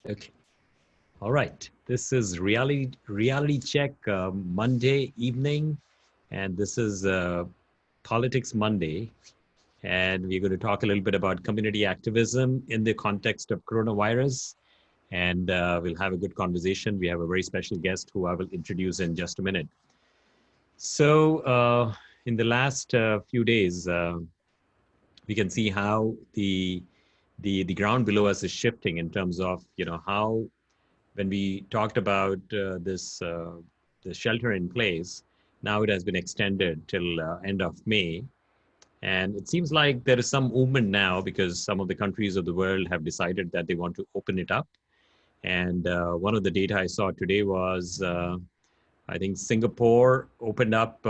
Okay. All right. This is reality check Monday evening, and this is Politics Monday, and we're going to talk a little bit about community activism in the context of coronavirus, and we'll have a good conversation. We have a very special guest who I will introduce in just a minute. So, in the last few days, we can see how the ground below us is shifting in terms of how when we talked about this the shelter in place, now it has been extended till end of May, and it seems like there is some movement now because some of the countries of the world have decided that they want to open it up. And one of the data I saw today was I think Singapore opened up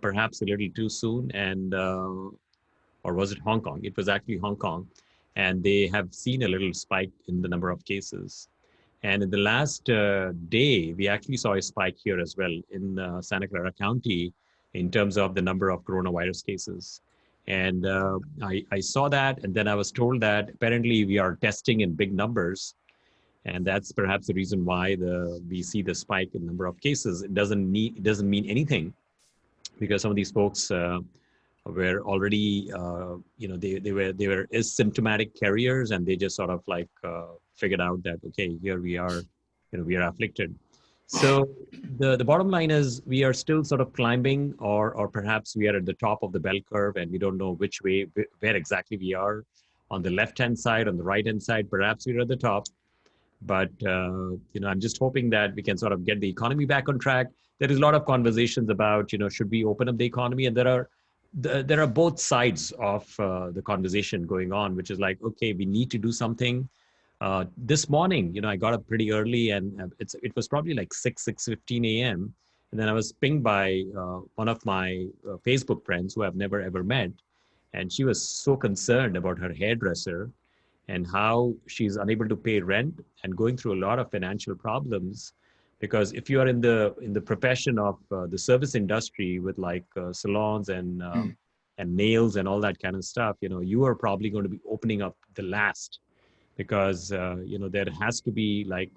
perhaps a little too soon, and or was it Hong Kong? It was actually Hong Kong, and they have seen a little spike in the number of cases. And in the last day, we actually saw a spike here as well in Santa Clara County in terms of the number of coronavirus cases. And I saw that, and then I was told that apparently we are testing in big numbers, and that's perhaps the reason why we see the spike in number of cases. It doesn't mean anything because some of these folks were already they were asymptomatic carriers, and they just sort of like figured out that okay, here we are, we are afflicted. So the bottom line is we are still sort of climbing, or perhaps we are at the top of the bell curve, and we don't know which way, where exactly we are, on the left hand side, on the right hand side. Perhaps we're at the top, but I'm just hoping that we can sort of get the economy back on track. There is a lot of conversations about should we open up the economy, and there are both sides of the conversation going on, which is like, okay, we need to do something. This morning, I got up pretty early, and it was probably like 6:15 a.m. And then I was pinged by one of my Facebook friends who I've never ever met, and she was so concerned about her hairdresser and how she's unable to pay rent and going through a lot of financial problems. Because if you are in the profession of the service industry with like salons and nails and all that kind of stuff, you are probably going to be opening up the last, because there has to be like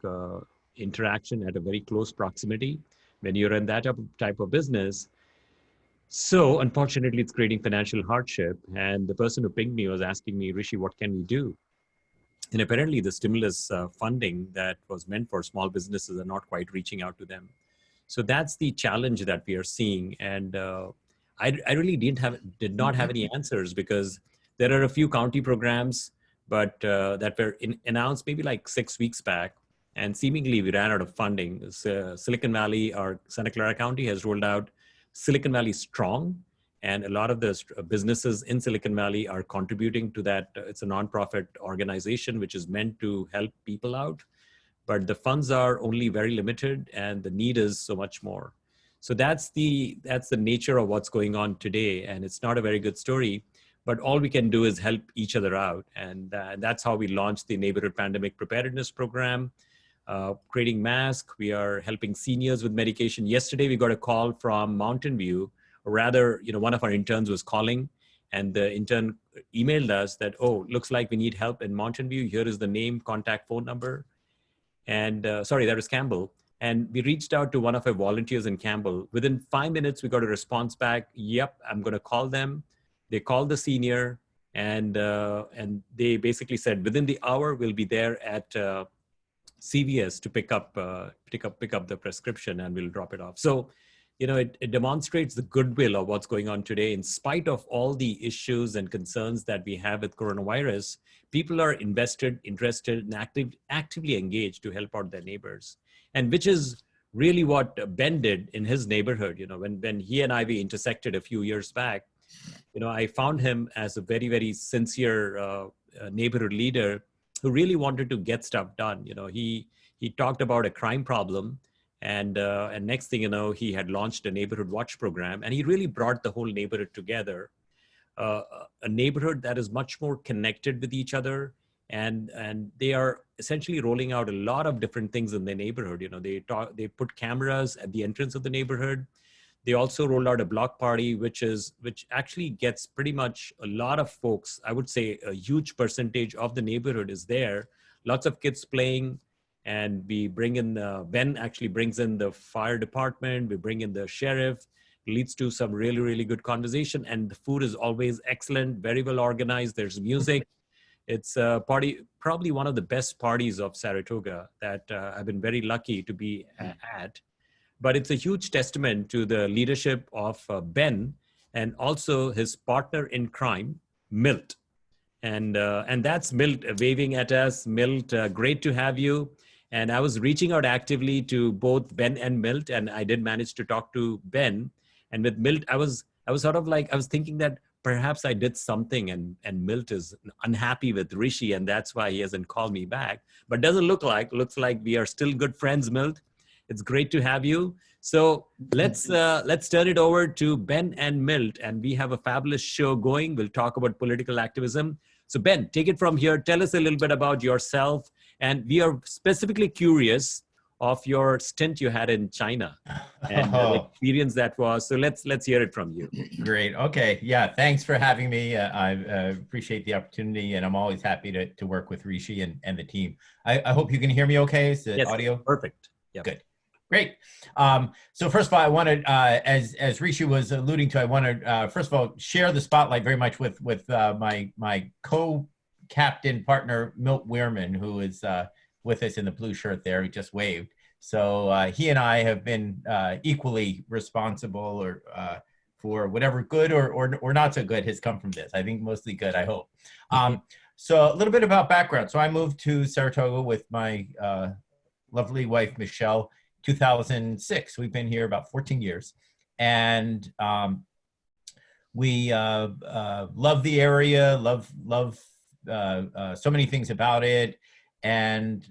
interaction at a very close proximity when you're in that type of business. So unfortunately, it's creating financial hardship. And the person who pinged me was asking me, Rishi, what can we do? And apparently, the stimulus funding that was meant for small businesses are not quite reaching out to them. So that's the challenge that we are seeing. And I really did not have any answers, because there are a few county programs, but that were announced maybe like 6 weeks back, and seemingly we ran out of funding. Silicon Valley, or Santa Clara County, has rolled out Silicon Valley Strong, and a lot of the businesses in Silicon Valley are contributing to that. It's a nonprofit organization which is meant to help people out, but the funds are only very limited, and the need is so much more. So that's the nature of what's going on today, and it's not a very good story. But all we can do is help each other out, and that's how we launched the Neighborhood Pandemic Preparedness Program. Creating masks. We are helping seniors with medication. Yesterday, we got a call from Mountain View, or rather, one of our interns was calling, and the intern emailed us that, oh, looks like we need help in Mountain View. Here is the name, contact, phone number. And sorry, that was Campbell. And we reached out to one of our volunteers in Campbell. Within 5 minutes, we got a response back. Yep, I'm going to call them. They called the senior, and they basically said within the hour we'll be there at CVS to pick up the prescription, and we'll drop it off. So, it demonstrates the goodwill of what's going on today. In spite of all the issues and concerns that we have with coronavirus, people are invested, interested, and actively engaged to help out their neighbors. And which is really what Ben did in his neighborhood. When he and we intersected a few years back, I found him as a very, very sincere neighborhood leader who really wanted to get stuff done. He talked about a crime problem, and next thing you know, he had launched a neighborhood watch program, and he really brought the whole neighborhood together. A neighborhood that is much more connected with each other, and they are essentially rolling out a lot of different things in their neighborhood. They put cameras at the entrance of the neighborhood. They also rolled out a block party, which actually gets pretty much a lot of folks. I would say a huge percentage of the neighborhood is there. Lots of kids playing, and we bring in, Ben actually brings in the fire department, we bring in the sheriff, leads to some really, really good conversation. And the food is always excellent, very well organized. There's music. It's a party, probably one of the best parties of Saratoga that I've been very lucky to be at. But it's a huge testament to the leadership of Ben and also his partner in crime, Milt. And that's Milt waving at us. Milt, great to have you. And I was reaching out actively to both Ben and Milt, and I did manage to talk to Ben. And with Milt, I was sort of like, I was thinking that perhaps I did something, and Milt is unhappy with Rishi, and that's why he hasn't called me back. But doesn't look like, looks like we are still good friends, Milt. It's great to have you. So let's turn it over to Ben and Milt, and we have a fabulous show going. We'll talk about political activism. So Ben, take it from here. Tell us a little bit about yourself, and we are specifically curious of your stint you had in China and the experience that was. So let's hear it from you. Great. Okay. Yeah. Thanks for having me. I appreciate the opportunity, and I'm always happy to work with Rishi and the team. I hope you can hear me okay. Is the audio perfect? Yep. Good. Great. So first of all, I wanted, as Rishi was alluding to, I wanted, first of all, share the spotlight very much with my co-captain partner, Milt Wehrman, who is with us in the blue shirt there. He just waved. So he and I have been equally responsible for whatever good or not so good has come from this. I think mostly good, I hope. So a little bit about background. So I moved to Saratoga with my lovely wife, Michelle, 2006. We've been here about 14 years, and we love the area, love so many things about it, and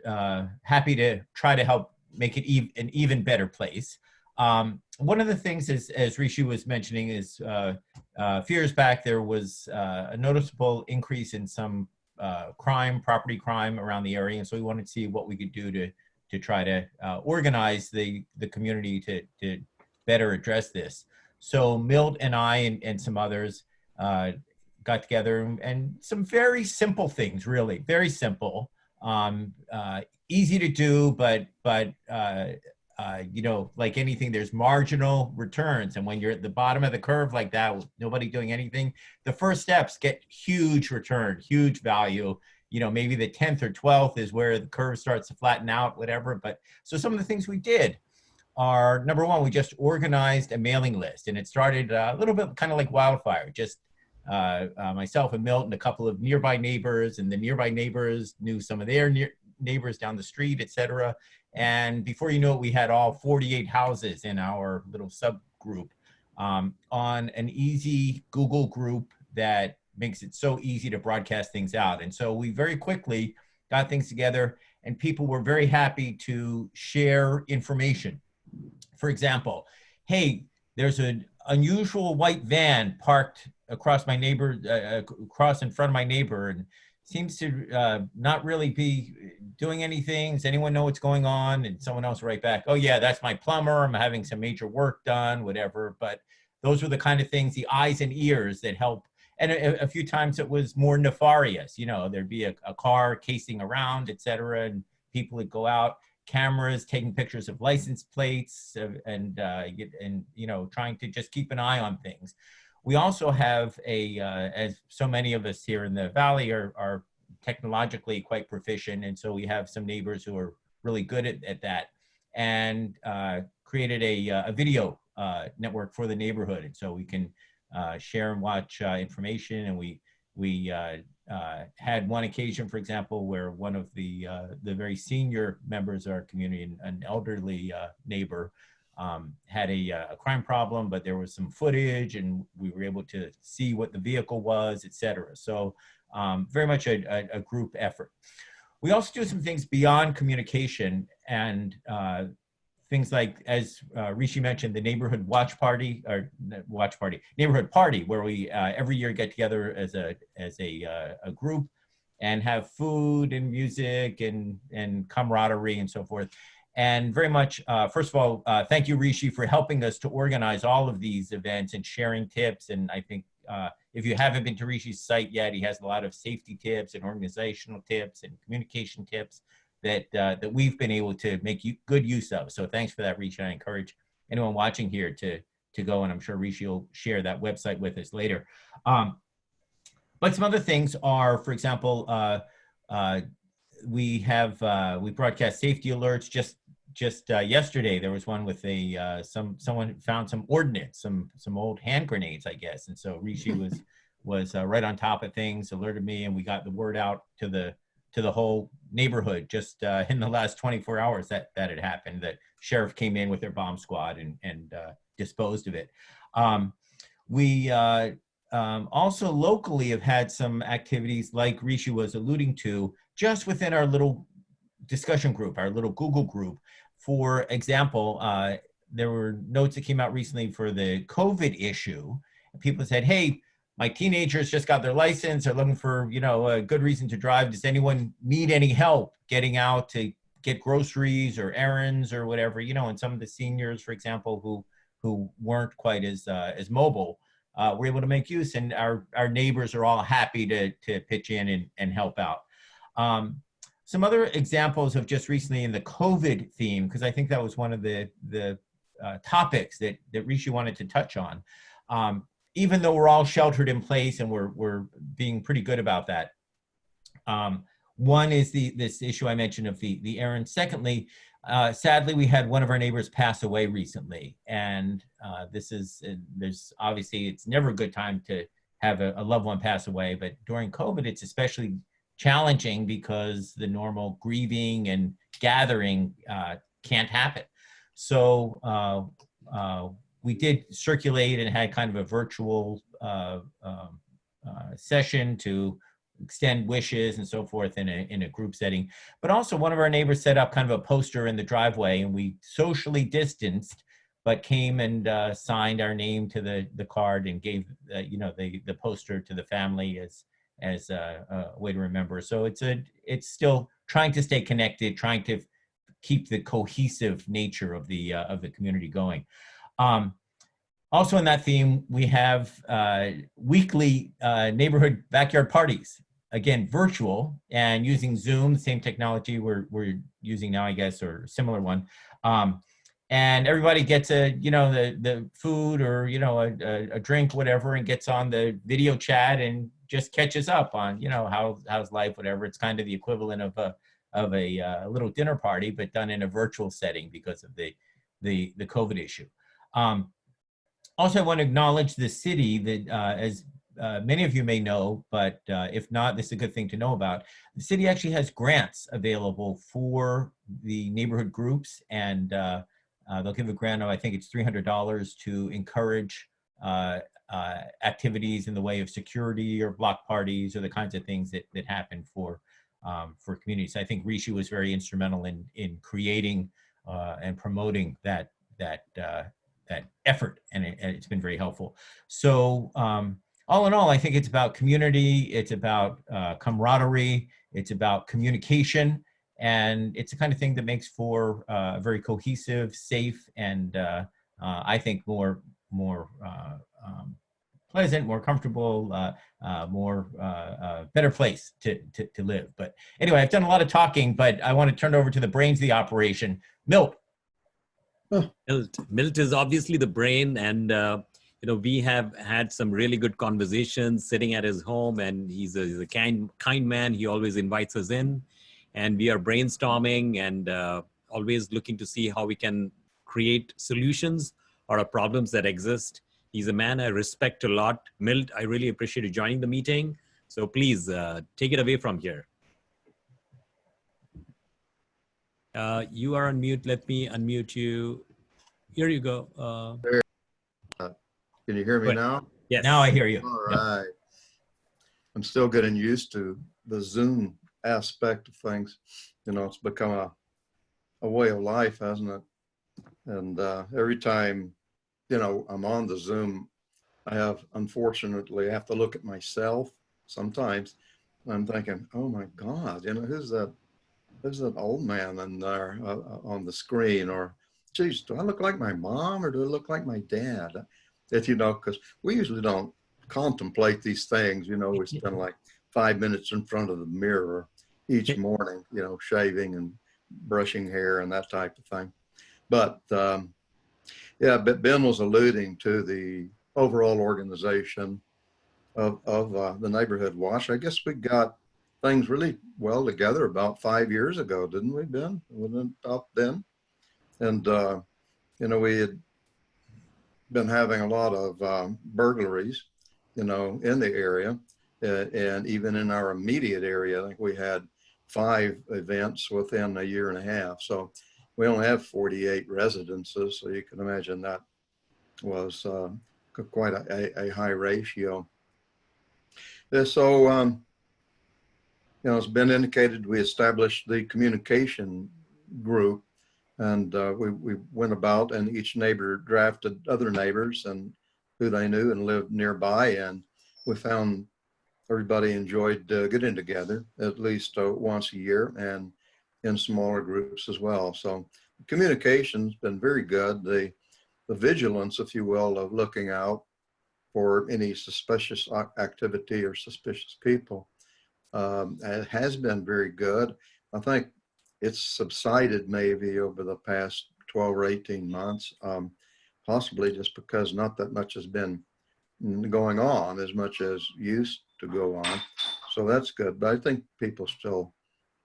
happy to try to help make it an even better place. One of the things, as Rishi was mentioning, is a few years back there was a noticeable increase in some property crime around the area, and so we wanted to see what we could do to try to organize the community to better address this. So Milt and I and some others got together, and some very simple things, really, very simple, easy to do, but you know, like anything, there's marginal returns. And when you're at the bottom of the curve like that, with nobody doing anything, the first steps get huge return, huge value. You know, maybe the 10th or 12th is where the curve starts to flatten out, whatever. But so some of the things we did are, number one, we just organized a mailing list, and it started a little bit kind of like wildfire. Just myself and Milt and a couple of nearby neighbors, and the nearby neighbors knew some of their neighbors down the street, etc. And before you know it, we had all 48 houses in our little subgroup on an easy Google group that makes it so easy to broadcast things out. And so we very quickly got things together, and people were very happy to share information. For example, hey, there's an unusual white van parked across my neighbor, across in front of my neighbor, and seems to not really be doing anything. Does anyone know what's going on? And someone else write back, oh yeah, that's my plumber. I'm having some major work done, whatever. But those were the kind of things, the eyes and ears that help. And a few times it was more nefarious. You know, there'd be a car casing around, et cetera, and people would go out, cameras taking pictures of license plates, and you know, trying to just keep an eye on things. We also have as so many of us here in the Valley are technologically quite proficient, and so we have some neighbors who are really good at that, and created a video network for the neighborhood, and so we can share and watch information. And we had one occasion, for example, where one of the very senior members of our community, an elderly neighbor, had a crime problem, but there was some footage, and we were able to see what the vehicle was, et cetera. So very much a group effort. We also do some things beyond communication, and things like, as Rishi mentioned, the neighborhood neighborhood party, where we every year get together as a group and have food and music and camaraderie and so forth. And very much, first of all, thank you, Rishi, for helping us to organize all of these events and sharing tips. And I think if you haven't been to Rishi's site yet, he has a lot of safety tips and organizational tips and communication tips that we've been able to make good use of. So thanks for that, Rishi. I encourage anyone watching here to go, and I'm sure Rishi will share that website with us later. But some other things are, for example, we broadcast safety alerts. Just yesterday, there was one with someone found some ordnance, some old hand grenades, I guess, and so Rishi was right on top of things, alerted me, and we got the word out to the whole neighborhood just in the last 24 hours that had happened. That sheriff came in with their bomb squad and disposed of it. We also locally have had some activities like Rishi was alluding to, just within our little discussion group, our little Google group. For example, there were notes that came out recently for the COVID issue. People said, hey, my teenagers just got their license. They're looking for, a good reason to drive. Does anyone need any help getting out to get groceries or errands or whatever? And some of the seniors, for example, who weren't quite as mobile, were able to make use, and our neighbors are all happy to pitch in and help out. Some other examples of just recently in the COVID theme, because I think that was one of the topics that Rishi wanted to touch on. Even though we're all sheltered in place and we're being pretty good about that. One is this issue I mentioned of the errands. Secondly, sadly, we had one of our neighbors pass away recently, and there's obviously, it's never a good time to have a loved one pass away, but during COVID, it's especially challenging because the normal grieving and gathering can't happen. So we did circulate and had kind of a virtual session to extend wishes and so forth in a group setting. But also one of our neighbors set up kind of a poster in the driveway, and we socially distanced, but came and signed our name to the card and gave the poster to the family as a way to remember. So it's still trying to stay connected, trying to keep the cohesive nature of the community going. Also in that theme, we have weekly neighborhood backyard parties, again, virtual and using Zoom, the same technology we're using now, I guess, or similar one. And everybody gets the food or, a drink, whatever, and gets on the video chat and just catches up on, how's life, whatever. It's kind of the equivalent of a little dinner party, but done in a virtual setting because of the COVID issue. Also, I want to acknowledge the city that, as many of you may know, but if not, this is a good thing to know about. The city actually has grants available for the neighborhood groups, and they'll give a grant of, I think it's $300 to encourage activities in the way of security or block parties or the kinds of things that happen for communities. I think Rishi was very instrumental in creating and promoting that effort, and it's been very helpful. So all in all, I think it's about community, it's about camaraderie, it's about communication, and it's the kind of thing that makes for a very cohesive, safe, and I think more pleasant, more comfortable, better place to live. But anyway, I've done a lot of talking, but I want to turn over to the brains of the operation, Milt. Milt is obviously the brain, and we have had some really good conversations sitting at his home, and he's a kind man. He always invites us in, and we are brainstorming and always looking to see how we can create solutions or problems that exist. He's a man I respect a lot. Milt, I really appreciate you joining the meeting. So please take it away from here. You are on mute. Let me unmute you. Here you go. Can you hear me now? Yes. Now I hear you. All right. I'm still getting used to the Zoom aspect of things. It's become a way of life, hasn't it? And every time, I'm on the Zoom, unfortunately, I have to look at myself sometimes. I'm thinking, oh my God, who's that old man in there on the screen? Or, geez, do I look like my mom or do I look like my dad? Because we usually don't contemplate these things. We spend like 5 minutes in front of the mirror, each morning, you know, shaving and brushing hair and that type of thing. But yeah, but Ben was alluding to the overall organization of the neighborhood watch. I guess we got things really well together about 5 years ago, didn't we, Ben? Wasn't it up then? And you know, we had been having a lot of burglaries, you know, in the area, and even in our immediate area. I think we had 5 events within a year and a half. So we only have 48 residences, so you can imagine that was quite a high ratio. So, you know, it's been indicated we established the communication group, and we went about, and each neighbor drafted other neighbors and who they knew and lived nearby, and we found everybody enjoyed getting together at least once a year and in smaller groups as well. So communication's been very good. The vigilance, if you will, of looking out for any suspicious activity or suspicious people has been very good. I think it's subsided maybe over the past 12 or 18 months, possibly just because not that much has been going on as much as used to go on. So that's good. But I think people still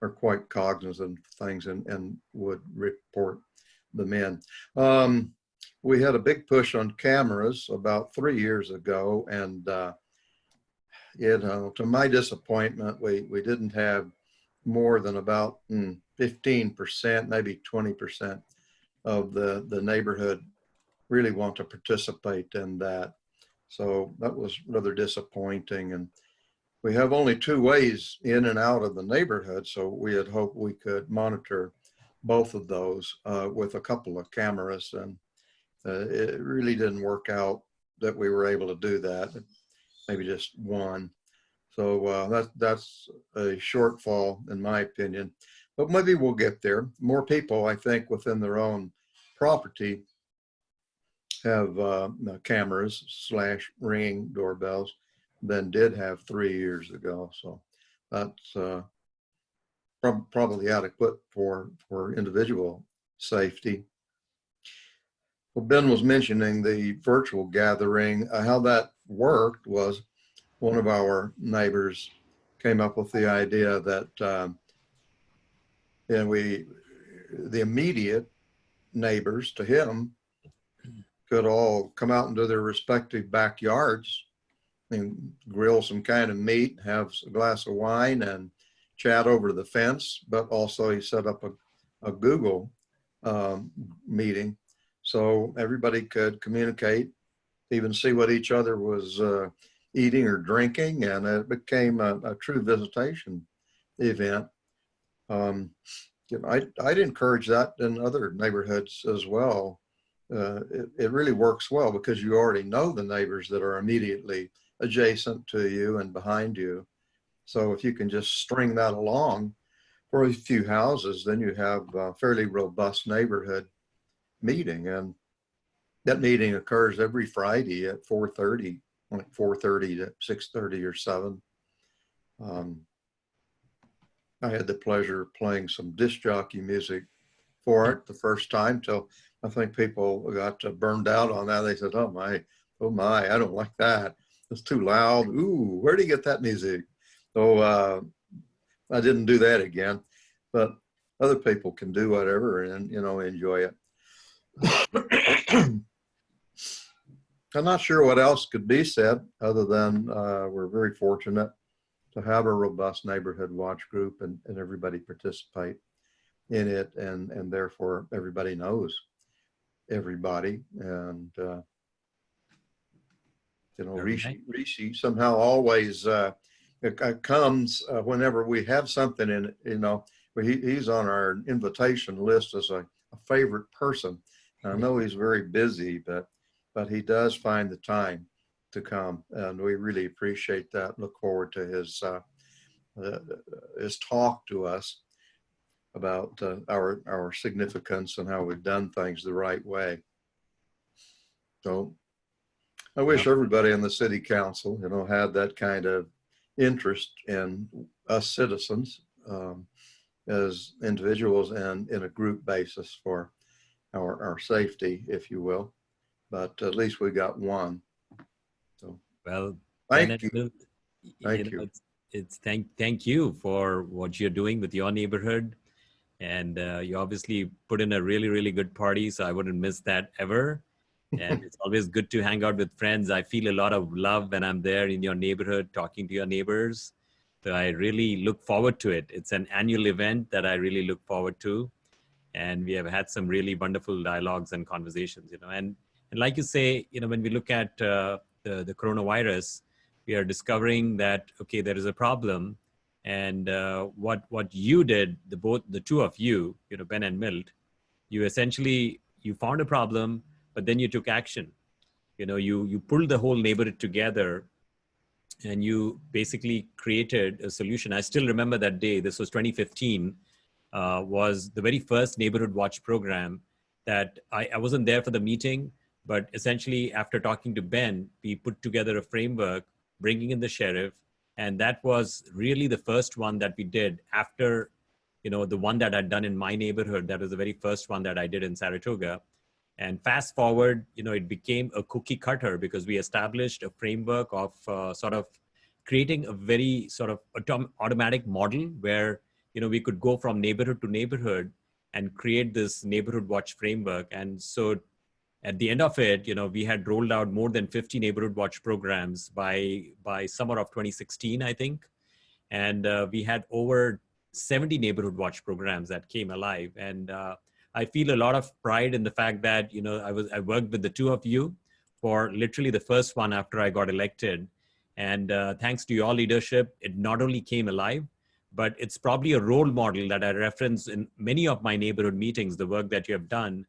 are quite cognizant of things and would report them in. We had a big push on cameras about 3 years ago, and you know, to my disappointment, we didn't have more than about 15%, maybe 20% of the neighborhood really want to participate in that. So that was rather disappointing. And we have only 2 ways in and out of the neighborhood, so we had hoped we could monitor both of those with a couple of cameras, and it really didn't work out that we were able to do that, maybe just one. So that's a shortfall in my opinion, but maybe we'll get there. More people, I think, within their own property have cameras / ringing doorbells than did have 3 years ago. So that's probably adequate for individual safety. Well, Ben was mentioning the virtual gathering. How that worked was one of our neighbors came up with the idea that and the immediate neighbors to him could all come out into their respective backyards and grill some kind of meat, have a glass of wine, and chat over the fence. But also he set up a Google meeting so everybody could communicate, even see what each other was eating or drinking, and it became a true visitation event. You know, I'd encourage that in other neighborhoods as well. It really works well because you already know the neighbors that are immediately adjacent to you and behind you. So if you can just string that along for a few houses, then you have a fairly robust neighborhood meeting. And that meeting occurs every Friday at 4:30, like 4:30 to 6:30 or 7. I had the pleasure of playing some disc jockey music for it the first time till I think people got burned out on that. They said, oh my, I don't like that. It's too loud. Ooh, where do you get that music? So I didn't do that again, but other people can do whatever and, you know, enjoy it. I'm not sure what else could be said other than we're very fortunate to have a robust neighborhood watch group and everybody participate in it, and therefore everybody knows everybody. And you know, Rishi somehow always comes whenever we have something in it. You know, he's on our invitation list as a favorite person. I know he's very busy, but he does find the time to come, and we really appreciate that. Look forward to his talk to us about our significance and how we've done things the right way. So I wish everybody in the city council, you know, had that kind of interest in us citizens as individuals and in a group basis for our safety, if you will. But at least we got one. So Well, thank you. Milt, Thank you. it's thank you for what you're doing with your neighborhood. And you obviously put in a really, really good party, so I wouldn't miss that ever. And it's always good to hang out with friends. I feel a lot of love when I'm there in your neighborhood talking to your neighbors. So I really look forward to it. It's an annual event that I really look forward to. And we have had some really wonderful dialogues and conversations, and like you say, when we look at the coronavirus, we are discovering that, okay, there is a problem. And what you did, the two of you, Ben and Milt, you essentially, you found a problem, but then you took action. You pulled the whole neighborhood together, and you basically created a solution. I still remember that day. This was 2015, was the very first neighborhood watch program that I wasn't there for the meeting, but essentially after talking to Ben, we put together a framework, bringing in the sheriff. And that was really the first one that we did after, the one that I'd done in my neighborhood. That was the very first one that I did in Saratoga. And fast forward, it became a cookie cutter because we established a framework of sort of creating a very sort of automatic model where, we could go from neighborhood to neighborhood and create this neighborhood watch framework. And so at the end of it, we had rolled out more than 50 neighborhood watch programs by summer of 2016, I think. And we had over 70 neighborhood watch programs that came alive. And I feel a lot of pride in the fact that, I worked with the two of you for literally the first one after I got elected. And thanks to your leadership, it not only came alive, but it's probably a role model that I reference in many of my neighborhood meetings, the work that you have done,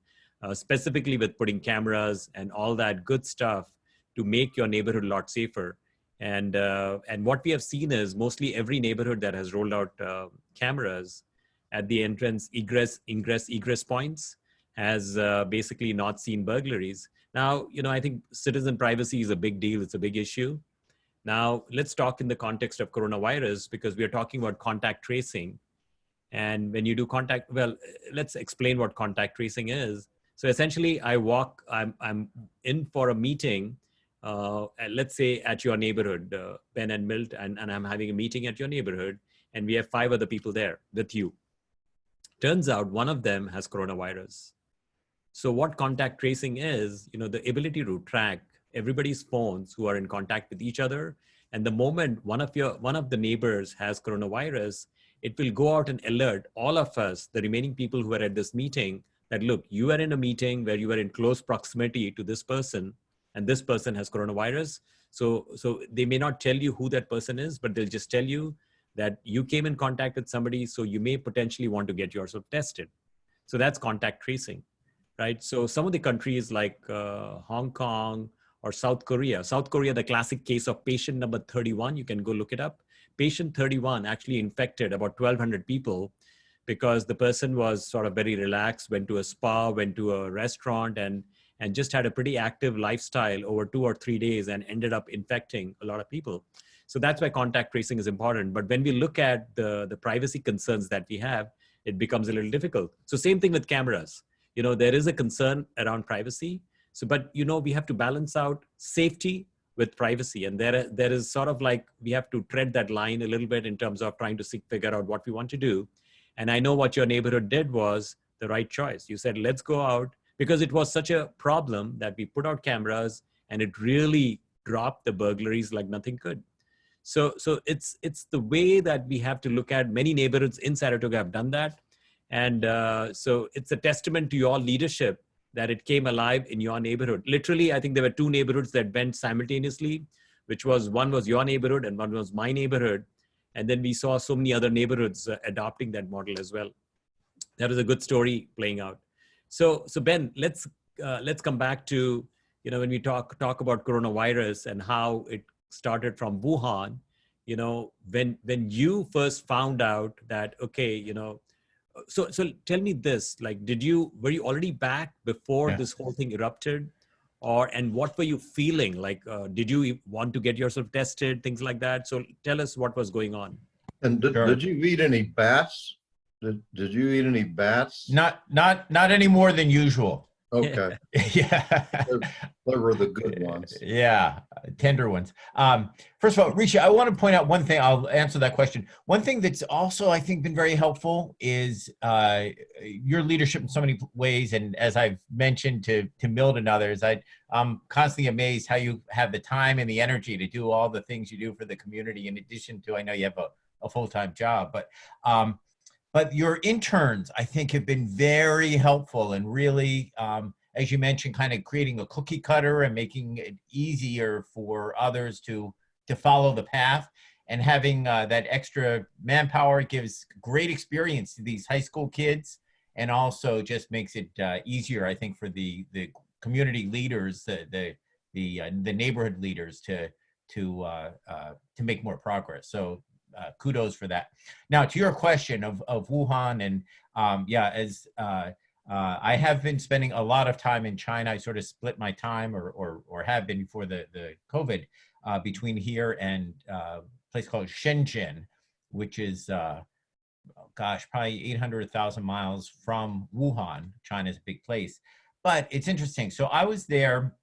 specifically with putting cameras and all that good stuff to make your neighborhood a lot safer. And what we have seen is mostly every neighborhood that has rolled out cameras at the entrance, egress points has basically not seen burglaries. Now, I think citizen privacy is a big deal. It's a big issue. Now, let's talk in the context of coronavirus, because we are talking about contact tracing. And when you do well, let's explain what contact tracing is. So essentially, I'm in for a meeting, let's say at your neighborhood, Ben and Milt, and I'm having a meeting at your neighborhood, and we have 5 other people there with you. Turns out one of them has coronavirus. So what contact tracing is, the ability to track everybody's phones who are in contact with each other. And the moment one of the neighbors has coronavirus, it will go out and alert all of us, the remaining people who are at this meeting, that look, you are in a meeting where you are in close proximity to this person, and this person has coronavirus. So they may not tell you who that person is, but they'll just tell you that you came in contact with somebody, so you may potentially want to get yourself tested. So that's contact tracing, right? So some of the countries like Hong Kong or South Korea, the classic case of patient number 31, you can go look it up. Patient 31 actually infected about 1,200 people because the person was sort of very relaxed, went to a spa, went to a restaurant, and just had a pretty active lifestyle over 2 or 3 days and ended up infecting a lot of people. So that's why contact tracing is important. But when we look at the privacy concerns that we have, it becomes a little difficult. So same thing with cameras. There is a concern around privacy. So, but, we have to balance out safety with privacy. And there is sort of like, we have to tread that line a little bit in terms of trying to figure out what we want to do. And I know what your neighborhood did was the right choice. You said, let's go out, because it was such a problem that we put out cameras and it really dropped the burglaries like nothing could. So it's the way that we have to look at. Many neighborhoods in Saratoga have done that. And so it's a testament to your leadership that it came alive in your neighborhood. Literally, I think there were 2 neighborhoods that went simultaneously, one was your neighborhood and one was my neighborhood. And then we saw so many other neighborhoods adopting that model as well. That was a good story playing out. So Ben, let's come back to, when we talk about coronavirus and how it started from Wuhan, when you first found out that, okay, so tell me this, like, were you already back before this whole thing erupted, and what were you feeling? Like, did you want to get yourself tested, things like that? So tell us what was going on. And Sure. did you eat any bats? Did you eat any bats? Not any more than usual. Okay. Yeah. They were the good ones. Yeah, tender ones. First of all, Rishi, I want to point out one thing. I'll answer that question. One thing that's also, I think, been very helpful is your leadership in so many ways. And as I've mentioned to Milt and others, I'm constantly amazed how you have the time and the energy to do all the things you do for the community. In addition to, I know you have a full-time job, but your interns, I think, have been very helpful and really, as you mentioned, kind of creating a cookie cutter and making it easier for others to follow the path. And having that extra manpower gives great experience to these high school kids, and also just makes it easier, I think, for the community leaders, the neighborhood leaders to make more progress. So kudos for that. Now, to your question of Wuhan, and yeah, as I have been spending a lot of time in China. I sort of split my time, or have been before the COVID, between here and a place called Shenzhen, which is, gosh, probably 800,000 miles from Wuhan. China's a big place. But it's interesting. So I was there,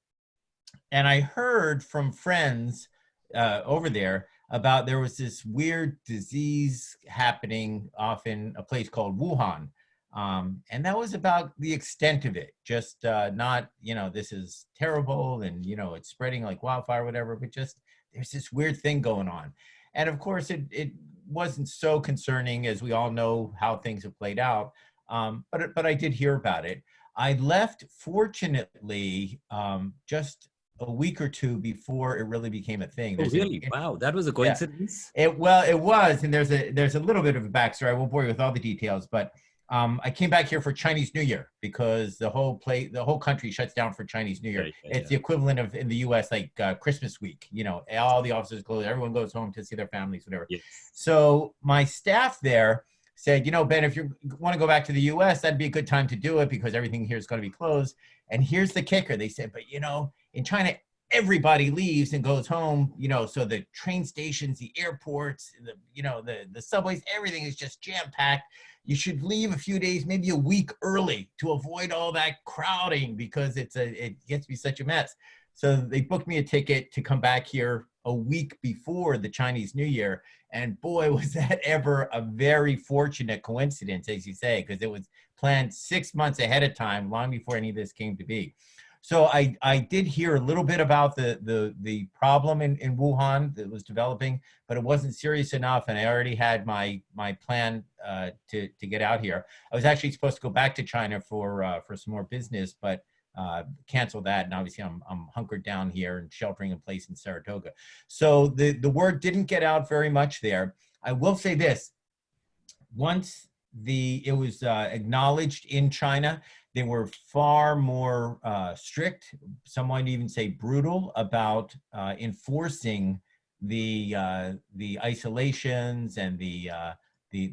and I heard from friends over there about there was this weird disease happening off in a place called Wuhan. And that was about the extent of it. Just not, this is terrible and, it's spreading like wildfire, whatever, but just there's this weird thing going on. And of course, it wasn't so concerning, as we all know how things have played out. But I did hear about it. I left, fortunately, just a week or two before it really became a thing. Oh, really? Wow, that was a coincidence. Yeah. It was, and there's a little bit of a backstory. I won't bore you with all the details, but I came back here for Chinese New Year because the whole country shuts down for Chinese New Year. It's the equivalent of in the U.S. like Christmas week. All the offices close, everyone goes home to see their families, whatever. Yes. So my staff there said, Ben, if you want to go back to the U.S., that'd be a good time to do it because everything here is going to be closed. And here's the kicker. They said, but in China, everybody leaves and goes home, so the train stations, the airports, the subways, everything is just jam-packed. You should leave a few days, maybe a week early to avoid all that crowding because it gets to be such a mess. So they booked me a ticket to come back here a week before the Chinese New Year. And boy, was that ever a very fortunate coincidence, as you say, because it was planned 6 months ahead of time, long before any of this came to be. So I did hear a little bit about the problem in Wuhan that was developing, but it wasn't serious enough, and I already had my plan to get out here. I was actually supposed to go back to China for some more business, but canceled that, and obviously I'm hunkered down here and sheltering in place in Saratoga. So the word didn't get out very much there. I will say this: once it was acknowledged in China, they were far more strict, some might even say brutal, about enforcing the isolations and the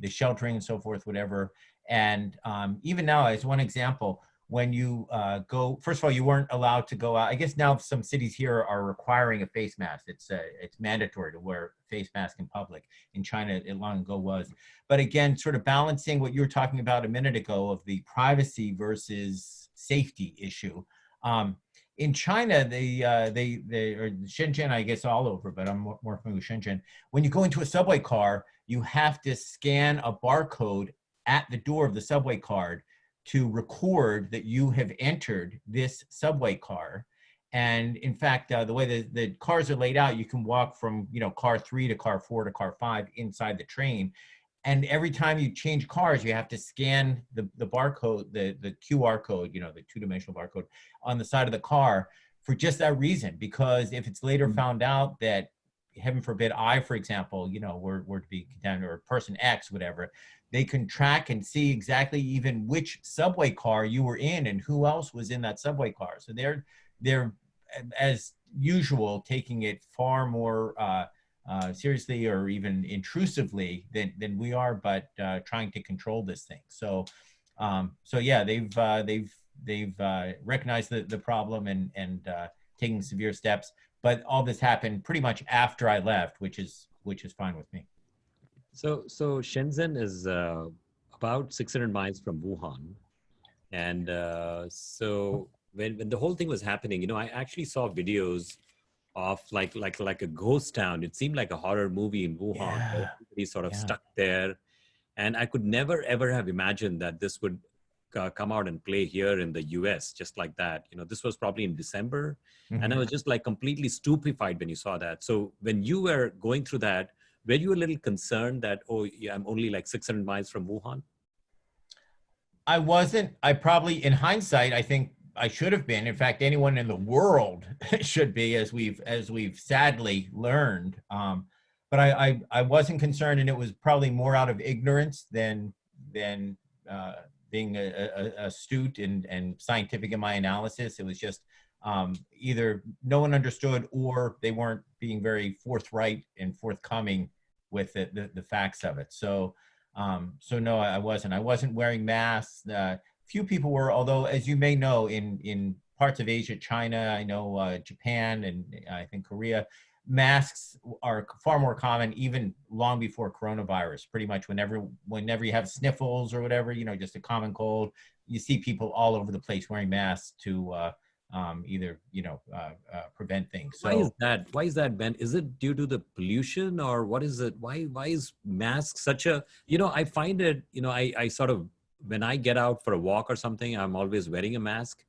sheltering and so forth, whatever. And even now, as one example, when you go, first of all, you weren't allowed to go out. I guess now some cities here are requiring a face mask. It's mandatory to wear a face mask in public. In China, it long ago was. But again, sort of balancing what you were talking about a minute ago of the privacy versus safety issue. In China, or Shenzhen, I guess all over, but I'm more familiar with Shenzhen. When you go into a subway car, you have to scan a barcode at the door of the subway card to record that you have entered this subway car. And in fact, the way the cars are laid out, you can walk from car 3 to car 4 to car 5 inside the train. And every time you change cars, you have to scan the barcode, the QR code, the two-dimensional barcode on the side of the car for just that reason. Because if it's later found out that, heaven forbid, I, for example, were to be condemned, or person X, whatever, they can track and see exactly even which subway car you were in and who else was in that subway car. So they're as usual taking it far more seriously or even intrusively than we are, but trying to control this thing. So yeah, they've recognized the problem and taking severe steps. But all this happened pretty much after I left, which is fine with me. So Shenzhen is about 600 miles from Wuhan. And so when the whole thing was happening, I actually saw videos of like a ghost town. It seemed like a horror movie in Wuhan, where Yeah, everybody sort of yeah. stuck there. And I could never ever have imagined that this would come out and play here in the US just like that. This was probably in December, and I Mhm. was just like completely stupefied when you saw that. So when you were going through that, were you a little concerned that, oh, yeah, I'm only like 600 miles from Wuhan? I wasn't. I probably, in hindsight, I think I should have been. In fact, anyone in the world should be, as we've sadly learned. But I wasn't concerned, and it was probably more out of ignorance than uh, being astute and scientific in my analysis. It was just either no one understood or they weren't being very forthright and forthcoming with the facts of it. So no, I wasn't. I wasn't wearing masks. Few people were, although as you may know, in parts of Asia, China, I know Japan, and I think Korea, masks are far more common even long before coronavirus. Pretty much whenever you have sniffles or whatever, just a common cold, you see people all over the place wearing masks to either prevent things. Why is So that? Why is that, Ben? Is it due to the pollution, or what is it? Why is mask such a, I find it, I sort of, when I get out for a walk or something, I'm always wearing a mask.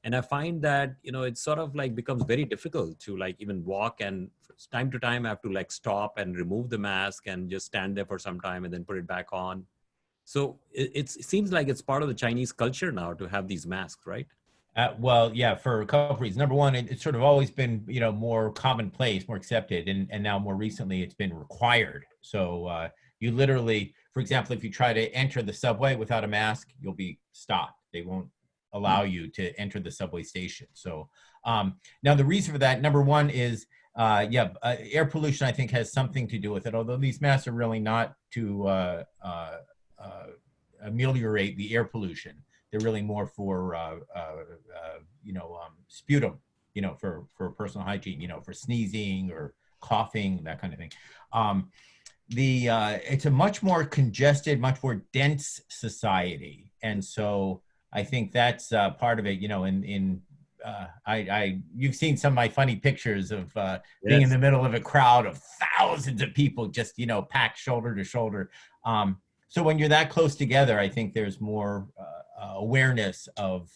And I find that, it sort of like becomes very difficult to like even walk, and time to time I have to like stop and remove the mask and just stand there for some time and then put it back on. So it seems like it's part of the Chinese culture now to have these masks, right? well, yeah, for a couple of reasons. Number one, it's sort of always been, more commonplace, more accepted, and now more recently, it's been required. So you literally, for example, if you try to enter the subway without a mask, you'll be stopped. They won't allow you to enter the subway station. So now the reason for that, number one, is air pollution. I think has something to do with it. Although these masks are really not to ameliorate the air pollution. They're really more for sputum, for personal hygiene, for sneezing or coughing, that kind of thing. It's a much more congested, much more dense society, and so I think that's part of it. You've seen some of my funny pictures of being in Yes. the middle of a crowd of thousands of people, just packed shoulder to shoulder. So when you're that close together, I think there's more awareness of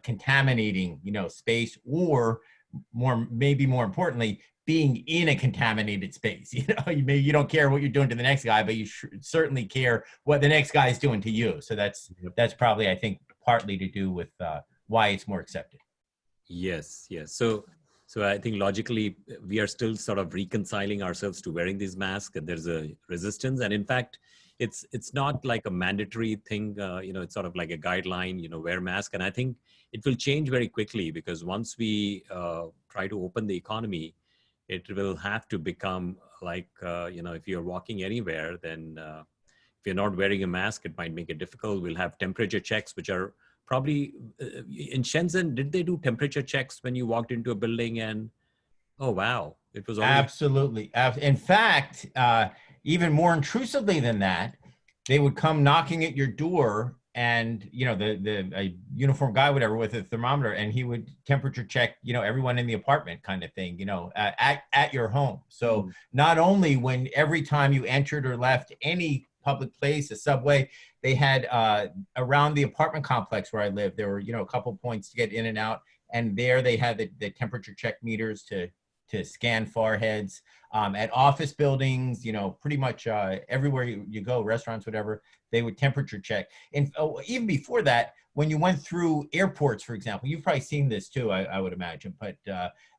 contaminating space, or maybe more importantly, being in a contaminated space. You don't care what you're doing to the next guy, but you certainly care what the next guy is doing to you. So that's probably, I think, partly to do with why it's more accepted. Yes, yes. So I think logically we are still sort of reconciling ourselves to wearing these masks, and there's a resistance. And in fact, it's not like a mandatory thing. It's sort of like a guideline. Wear mask, and I think it will change very quickly, because once we try to open the economy, it will have to become like if you're walking anywhere, then if you're not wearing a mask, it might make it difficult. We'll have temperature checks, which are probably in Shenzhen. Did they do temperature checks when you walked into a building? And oh wow, it was already. Absolutely. In fact, even more intrusively than that, they would come knocking at your door, and a uniformed guy, whatever, with a thermometer, and he would temperature check, everyone in the apartment, kind of thing, at your home. So not only when every time you entered or left any public place, a subway, they had around the apartment complex where I lived, there were a couple points to get in and out, and there they had the temperature check meters to scan foreheads. At office buildings, pretty much everywhere you go, restaurants, whatever, they would temperature check. And even before that, when you went through airports, for example, you've probably seen this too, I would imagine, but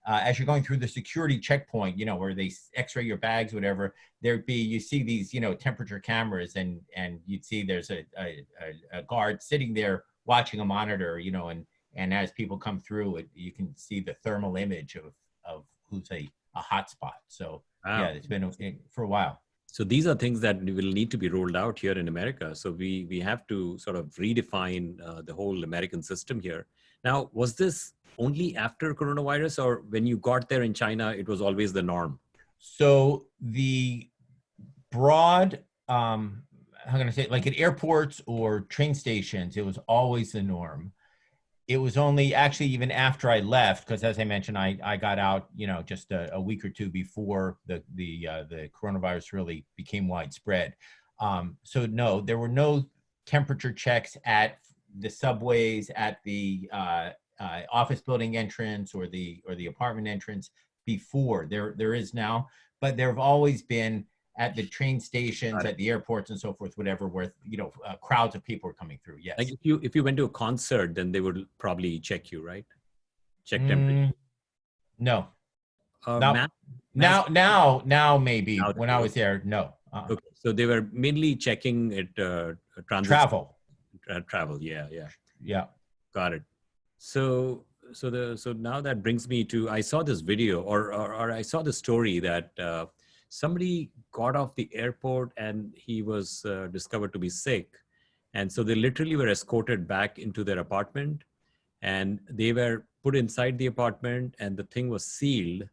as you're going through the security checkpoint, where they x-ray your bags, whatever, you see these, temperature cameras, and you'd see there's a guard sitting there watching a monitor, and as people come through it, you can see the thermal image of who's a hotspot. So Wow. yeah, it's been for a while. So these are things that will need to be rolled out here in America. So we have to sort of redefine the whole American system here. Now, was this only after coronavirus, or when you got there in China, it was always the norm? So the broad, how can I say it? Like at airports or train stations, it was always the norm. It was only actually even after I left, because as I mentioned, I got out, you know, just a week or two before the coronavirus really became widespread. So no, there were no temperature checks at the subways, at the office building entrance or the apartment entrance before. There is now, but there have always been at the train stations, at the airports, and so forth, whatever, where you know crowds of people are coming through. Yes. Like if you went to a concert, then they would probably check you, right? Check temperature. Mm, no, Mass, not mass now maybe. now When they I do. was there, no. Okay, so they were mainly checking it transit Travel. travel. Yeah, yeah, Yeah. got it. So so now that brings me to, I saw this video or I saw the story that somebody got off the airport and he was discovered to be sick, and so they literally were escorted back into their apartment, and they were put inside the apartment, and the thing was sealed.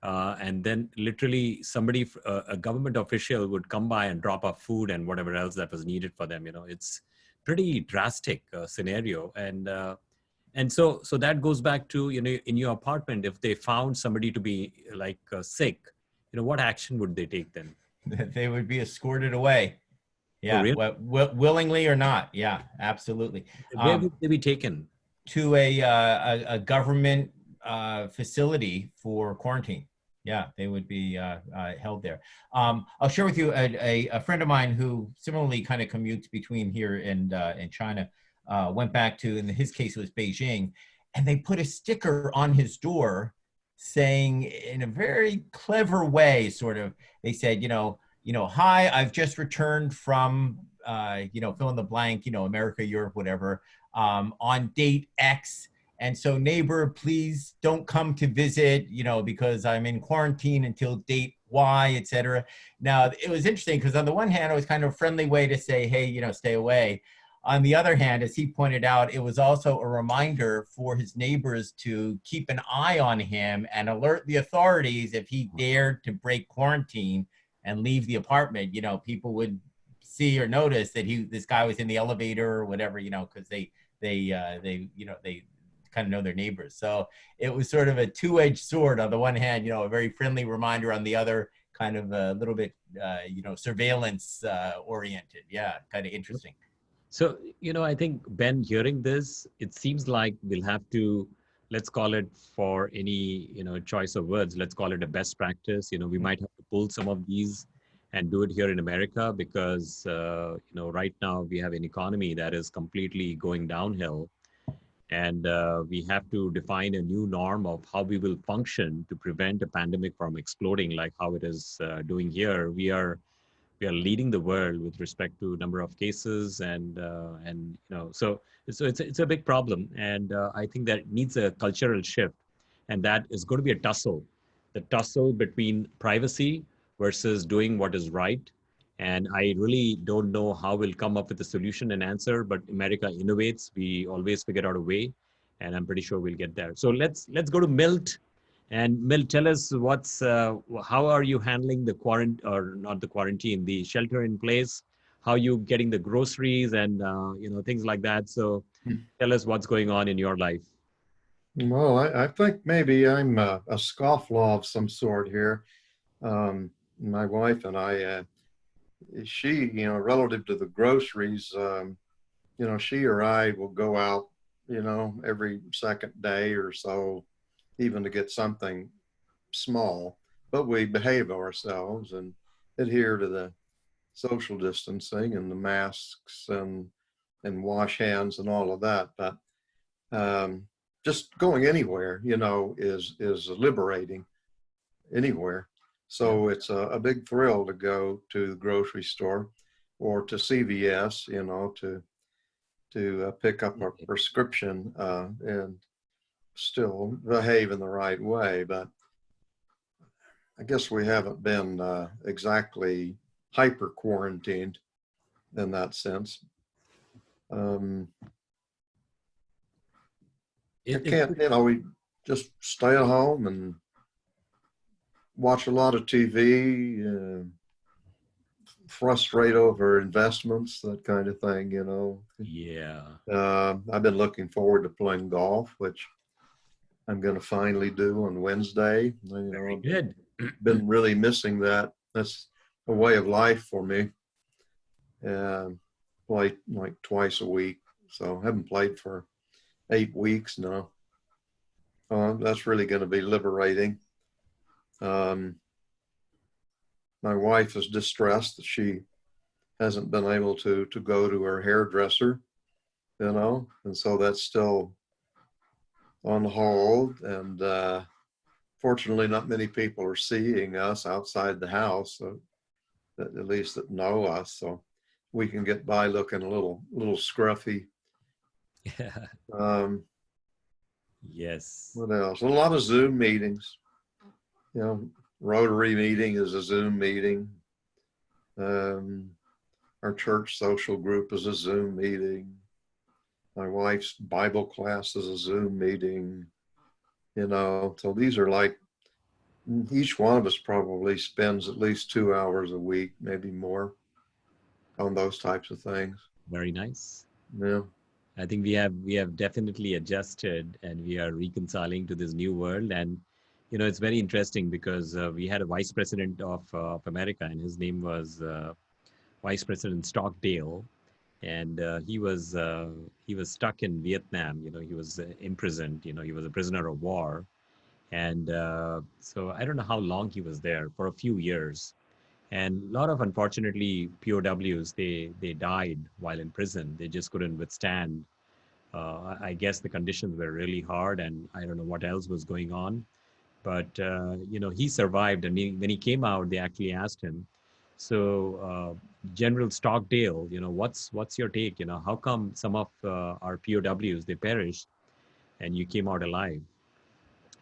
And then literally somebody, a government official would come by and drop off food and whatever else that was needed for them. You know, it's pretty drastic scenario. And so that goes back to, you know, in your apartment, if they found somebody to be like sick, you know, what action would they take then? They would be escorted away. Oh, Yeah, really? willingly or not. Yeah, absolutely. Where would they be taken? To a government facility for quarantine. Yeah, they would be held there. I'll share with you a friend of mine who similarly kind of commutes between here and China. Went back to, in his case, it was Beijing, and they put a sticker on his door saying, in a very clever way, sort of, they said, hi, I've just returned from, fill in the blank, America, Europe, whatever, on date X. And so neighbor, please don't come to visit, because I'm in quarantine until date Y, et cetera. Now, it was interesting because on the one hand, it was kind of a friendly way to say, hey, stay away. On the other hand, as he pointed out, it was also a reminder for his neighbors to keep an eye on him and alert the authorities if he dared to break quarantine and leave the apartment. People would see or notice that this guy was in the elevator or whatever, because they kind of know their neighbors. So it was sort of a two-edged sword. On the one hand, a very friendly reminder. On the other, kind of a little bit, surveillance oriented. Yeah, kind of interesting. So, I think, Ben, hearing this, it seems like we'll have to, let's call it, for any, choice of words, let's call it a best practice. We might have to pull some of these and do it here in America because, right now we have an economy that is completely going downhill. And we have to define a new norm of how we will function to prevent a pandemic from exploding like how it is doing here. We are leading the world with respect to number of cases, and so it's a big problem, and I think that it needs a cultural shift, and that is going to be the tussle between privacy versus doing what is right. And I really don't know how we'll come up with a solution and answer, but America innovates. We always figure out a way, and I'm pretty sure we'll get there. So let's go to Milt. And Milt, tell us how are you handling the the shelter in place? How are you getting the groceries and things like that? So tell us what's going on in your life. Well, I think maybe I'm a scofflaw of some sort here. My wife and I, she, relative to the groceries, she or I will go out, every second day or so, even to get something small, but we behave ourselves and adhere to the social distancing and the masks and wash hands and all of that. But just going anywhere, is liberating anywhere. So it's a big thrill to go to the grocery store or to CVS, to pick up a prescription and still behave in the right way. But I guess we haven't been exactly hyper quarantined in that sense. We just stay at home and watch a lot of TV, frustrate over investments, that kind of thing, you know. Yeah. I've been looking forward to playing golf, which I'm going to finally do on Wednesday. You Very know, good. been really missing that. That's a way of life for me. Play like twice a week, so I haven't played for 8 weeks now. That's really going to be liberating. My wife is distressed that she hasn't been able to go to her hairdresser, you know, and so that's still on hold. And fortunately, not many people are seeing us outside the house, so that at least that know us, so we can get by looking a little scruffy. Um, Yes. what else? A lot of Zoom meetings. You know, Rotary meeting is a Zoom meeting. Our church social group is a Zoom meeting. My wife's Bible class is a Zoom meeting. You know, so these are like, each one of us probably spends at least 2 hours a week, maybe more, on those types of things. Very nice. Yeah. I think we have definitely adjusted and we are reconciling to this new world. And you know, it's very interesting because we had a vice president of America, and his name was Vice President Stockdale, and he was stuck in Vietnam. You know, he was imprisoned. You know, he was a prisoner of war, and so I don't know how long he was there, for a few years. And a lot of, unfortunately, POWs, they died while in prison. They just couldn't withstand. I guess the conditions were really hard, and I don't know what else was going on. But you know, he survived, and when he came out, they actually asked him, "So, General Stockdale, you know, what's your take? You know, how come some of our POWs, they perished, and you came out alive?"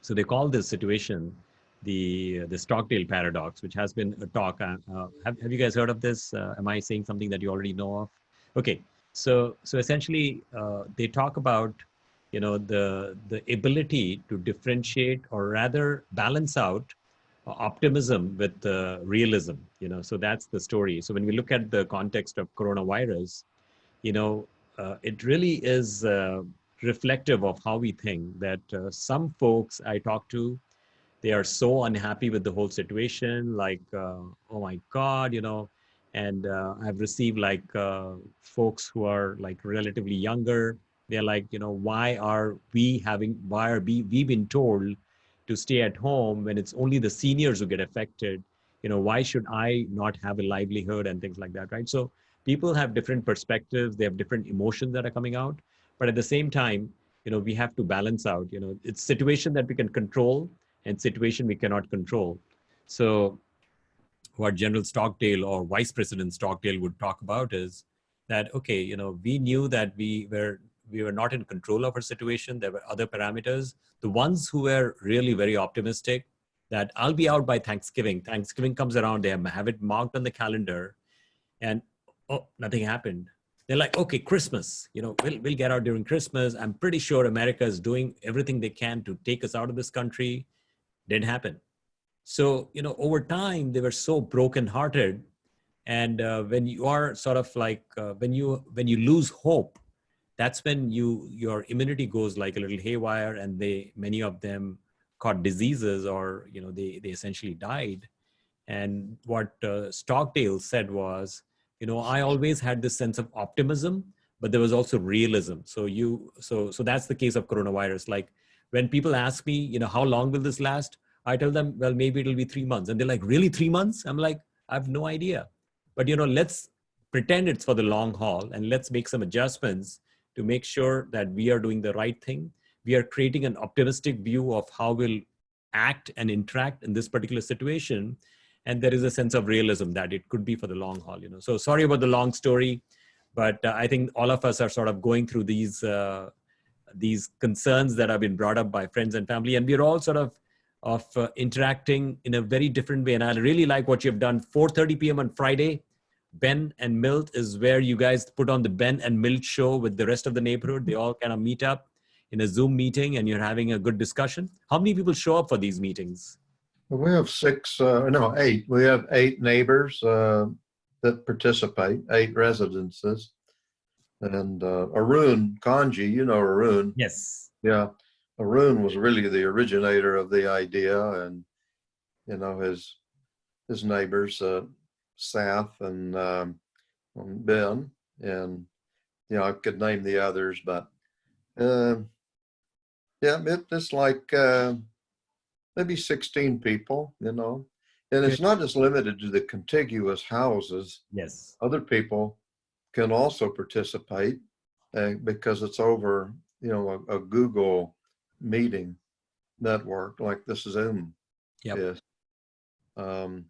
So they call this situation the Stockdale paradox, which has been a talk. Have you guys heard of this? Am I saying something that you already know of? Okay, so essentially, they talk about, you know, the ability to differentiate, or rather balance out optimism with realism. You know, so that's the story. So when we look at the context of coronavirus, you know, it really is reflective of how we think that some folks I talk to, they are so unhappy with the whole situation, like, oh my God, you know, and I've received like folks who are like relatively younger. They're like, you know, why are we been told to stay at home when it's only the seniors who get affected? You know, why should I not have a livelihood and things like that, right? So people have different perspectives, they have different emotions that are coming out. But at the same time, you know, we have to balance out, you know, it's situation that we can control and situation we cannot control. So what General Stockdale or Vice President Stockdale would talk about is that, okay, you know, we knew that we were not in control of our situation. There were other parameters. The ones who were really very optimistic that I'll be out by Thanksgiving. Thanksgiving comes around, they have it marked on the calendar, and oh, nothing happened. They're like, okay, Christmas, you know, we'll get out during Christmas. I'm pretty sure America is doing everything they can to take us out of this country. Didn't happen. So, you know, over time, they were so brokenhearted. And when you are sort of like, when you lose hope, that's when your immunity goes like a little haywire, and many of them caught diseases, or, you know, they essentially died. And what Stockdale said was, you know, I always had this sense of optimism, but there was also realism. So that's the case of coronavirus. Like when people ask me, you know, how long will this last? I tell them, well, maybe it'll be 3 months. And they're like, really, 3 months? I'm like, I have no idea. But, you know, let's pretend it's for the long haul, and let's make some adjustments to make sure that we are doing the right thing. We are creating an optimistic view of how we'll act and interact in this particular situation. And there is a sense of realism that it could be for the long haul, you know. So sorry about the long story, but I think all of us are sort of going through these concerns that have been brought up by friends and family, and we're all sort of interacting in a very different way. And I really like what you've done. 4:30 p.m. on Friday, Ben and Milt is where you guys put on the Ben and Milt show with the rest of the neighborhood. They all kind of meet up in a Zoom meeting, and you're having a good discussion. How many people show up for these meetings? We have 8. We have 8 neighbors that that participate, 8 residences. And Arun Kanji, you know Arun. Yes. Yeah. Arun was really the originator of the idea, and you know his neighbors, Seth and Ben, and you know I could name the others, but uh, yeah, it's like maybe 16 people, you know, and it's Good. not just limited to the contiguous houses. Yes. Other people can also participate because it's over, you know, a Google meeting network like this Zoom Yep. is. Um,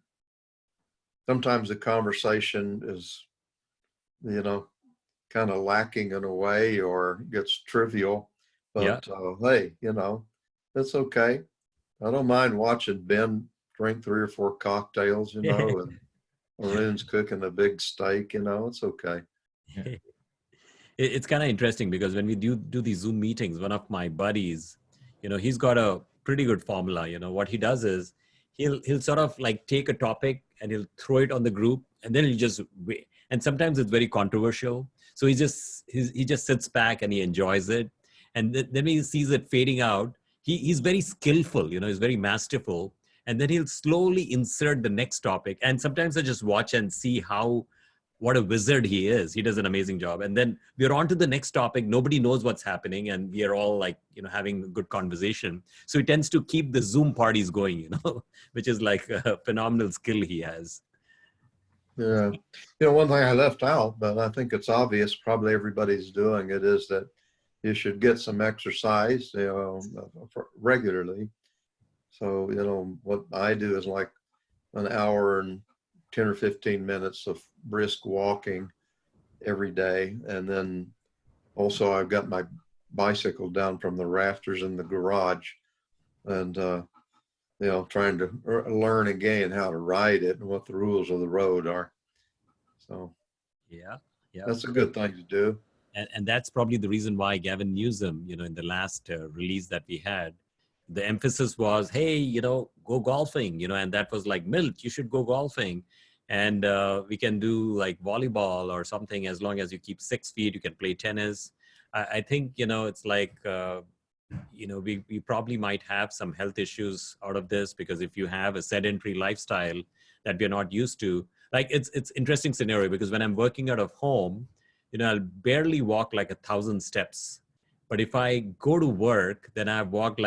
Sometimes the conversation is, you know, kind of lacking in a way or gets trivial, Yeah. but hey, you know, it's okay. I don't mind watching Ben drink 3 or 4 cocktails, you know, and Arun's cooking a big steak, you know, it's okay. It's kind of interesting because when we do these Zoom meetings, one of my buddies, he's got a pretty good formula. What he does is he'll sort of like take a topic and he'll throw it on the group, and then he'll just wait. And sometimes it's very controversial, so he just sits back and he enjoys it, and then he sees it fading out. He's very skillful, he's very masterful, and then he'll slowly insert the next topic. And sometimes I just watch and see what a wizard he is. He does an amazing job. And then we're on to the next topic. Nobody knows what's happening. And we are all like, having a good conversation. So he tends to keep the Zoom parties going, which is like a phenomenal skill he has. Yeah. You know, one thing I left out, but I think it's obvious, probably everybody's doing it, is that you should get some exercise, you know, regularly. So, you know, what I do is like an hour and 10 or 15 minutes of brisk walking every day. And then also I've got my bicycle down from the rafters in the garage, and, you know, trying to learn again how to ride it and what the rules of the road are. So Yeah. that's a good thing to do. And that's probably the reason why Gavin Newsom, in the last release that we had, the emphasis was, hey, go golfing, and that was like, Milt, you should go golfing. And we can do like volleyball or something. As long as you keep 6 feet, you can play tennis. I think, it's like, we probably might have some health issues out of this, because if you have a sedentary lifestyle that we're not used to, like it's interesting scenario, because when I'm working out of home, I'll barely walk like 1,000 steps. But if I go to work, then I've walked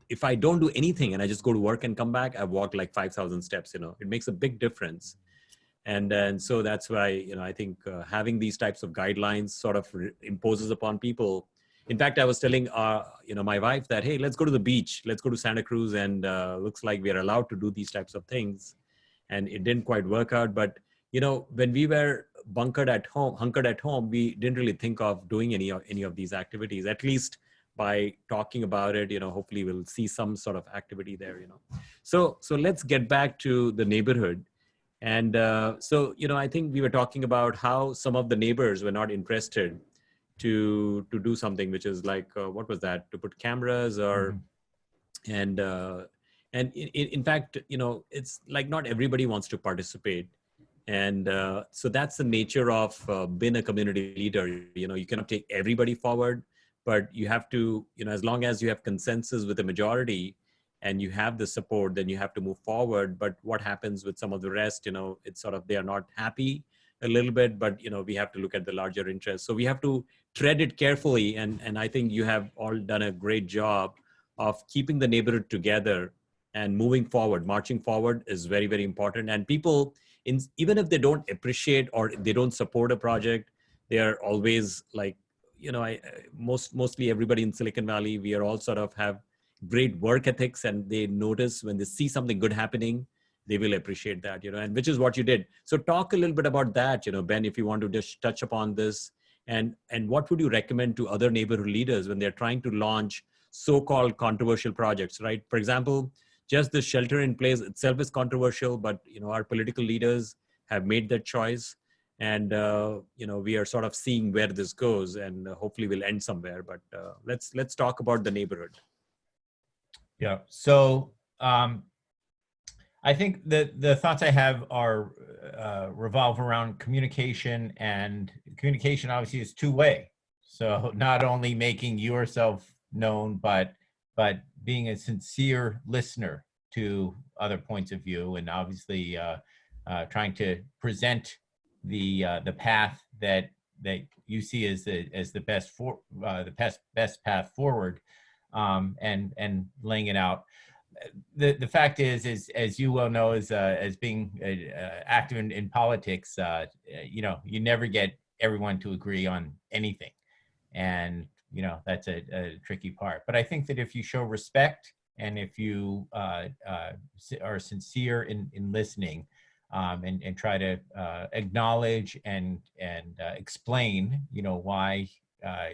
if I don't do anything and I just go to work and come back, I've walked like 5,000 steps. It makes a big difference. And so that's why, I think having these types of guidelines sort of imposes upon people. In fact, I was telling, my wife that, hey, let's go to the beach. Let's go to Santa Cruz. And looks like we are allowed to do these types of things. And it didn't quite work out. But, when we were hunkered at home, we didn't really think of doing any of these activities. At least by talking about it, hopefully we'll see some sort of activity there, So let's get back to the neighborhood. And so, I think we were talking about how some of the neighbors were not interested to do something, which is like, what was that? To put cameras or, and in fact, it's like not everybody wants to participate. And so that's the nature of being a community leader. You cannot take everybody forward, but you have to, as long as you have consensus with the majority and you have the support, then you have to move forward. But what happens with some of the rest, it's sort of, they are not happy a little bit, but, we have to look at the larger interest. So we have to tread it carefully. And I think you have all done a great job of keeping the neighborhood together and moving forward. Marching forward is very, very important. And people, even if they don't appreciate or they don't support a project, they are always like, mostly everybody in Silicon Valley, we are all sort of have great work ethics, and they notice when they see something good happening, they will appreciate that, and which is what you did. So talk a little bit about that, Ben, if you want to just touch upon this, and what would you recommend to other neighborhood leaders when they're trying to launch so-called controversial projects, right? For example, just the shelter in place itself is controversial, but our political leaders have made that choice, and we are sort of seeing where this goes, and hopefully we'll end somewhere. But let's talk about the neighborhood. Yeah. So I I think that the thoughts I have are revolve around communication, and communication obviously is two-way. So not only making yourself known, but being a sincere listener to other points of view, and obviously trying to present the path that you see as the best best path forward, and laying it out. The fact is as you well know, as being active in politics, you never get everyone to agree on anything, and that's a tricky part. But I think that if you show respect, and if you are sincere in listening, and try to acknowledge and explain, why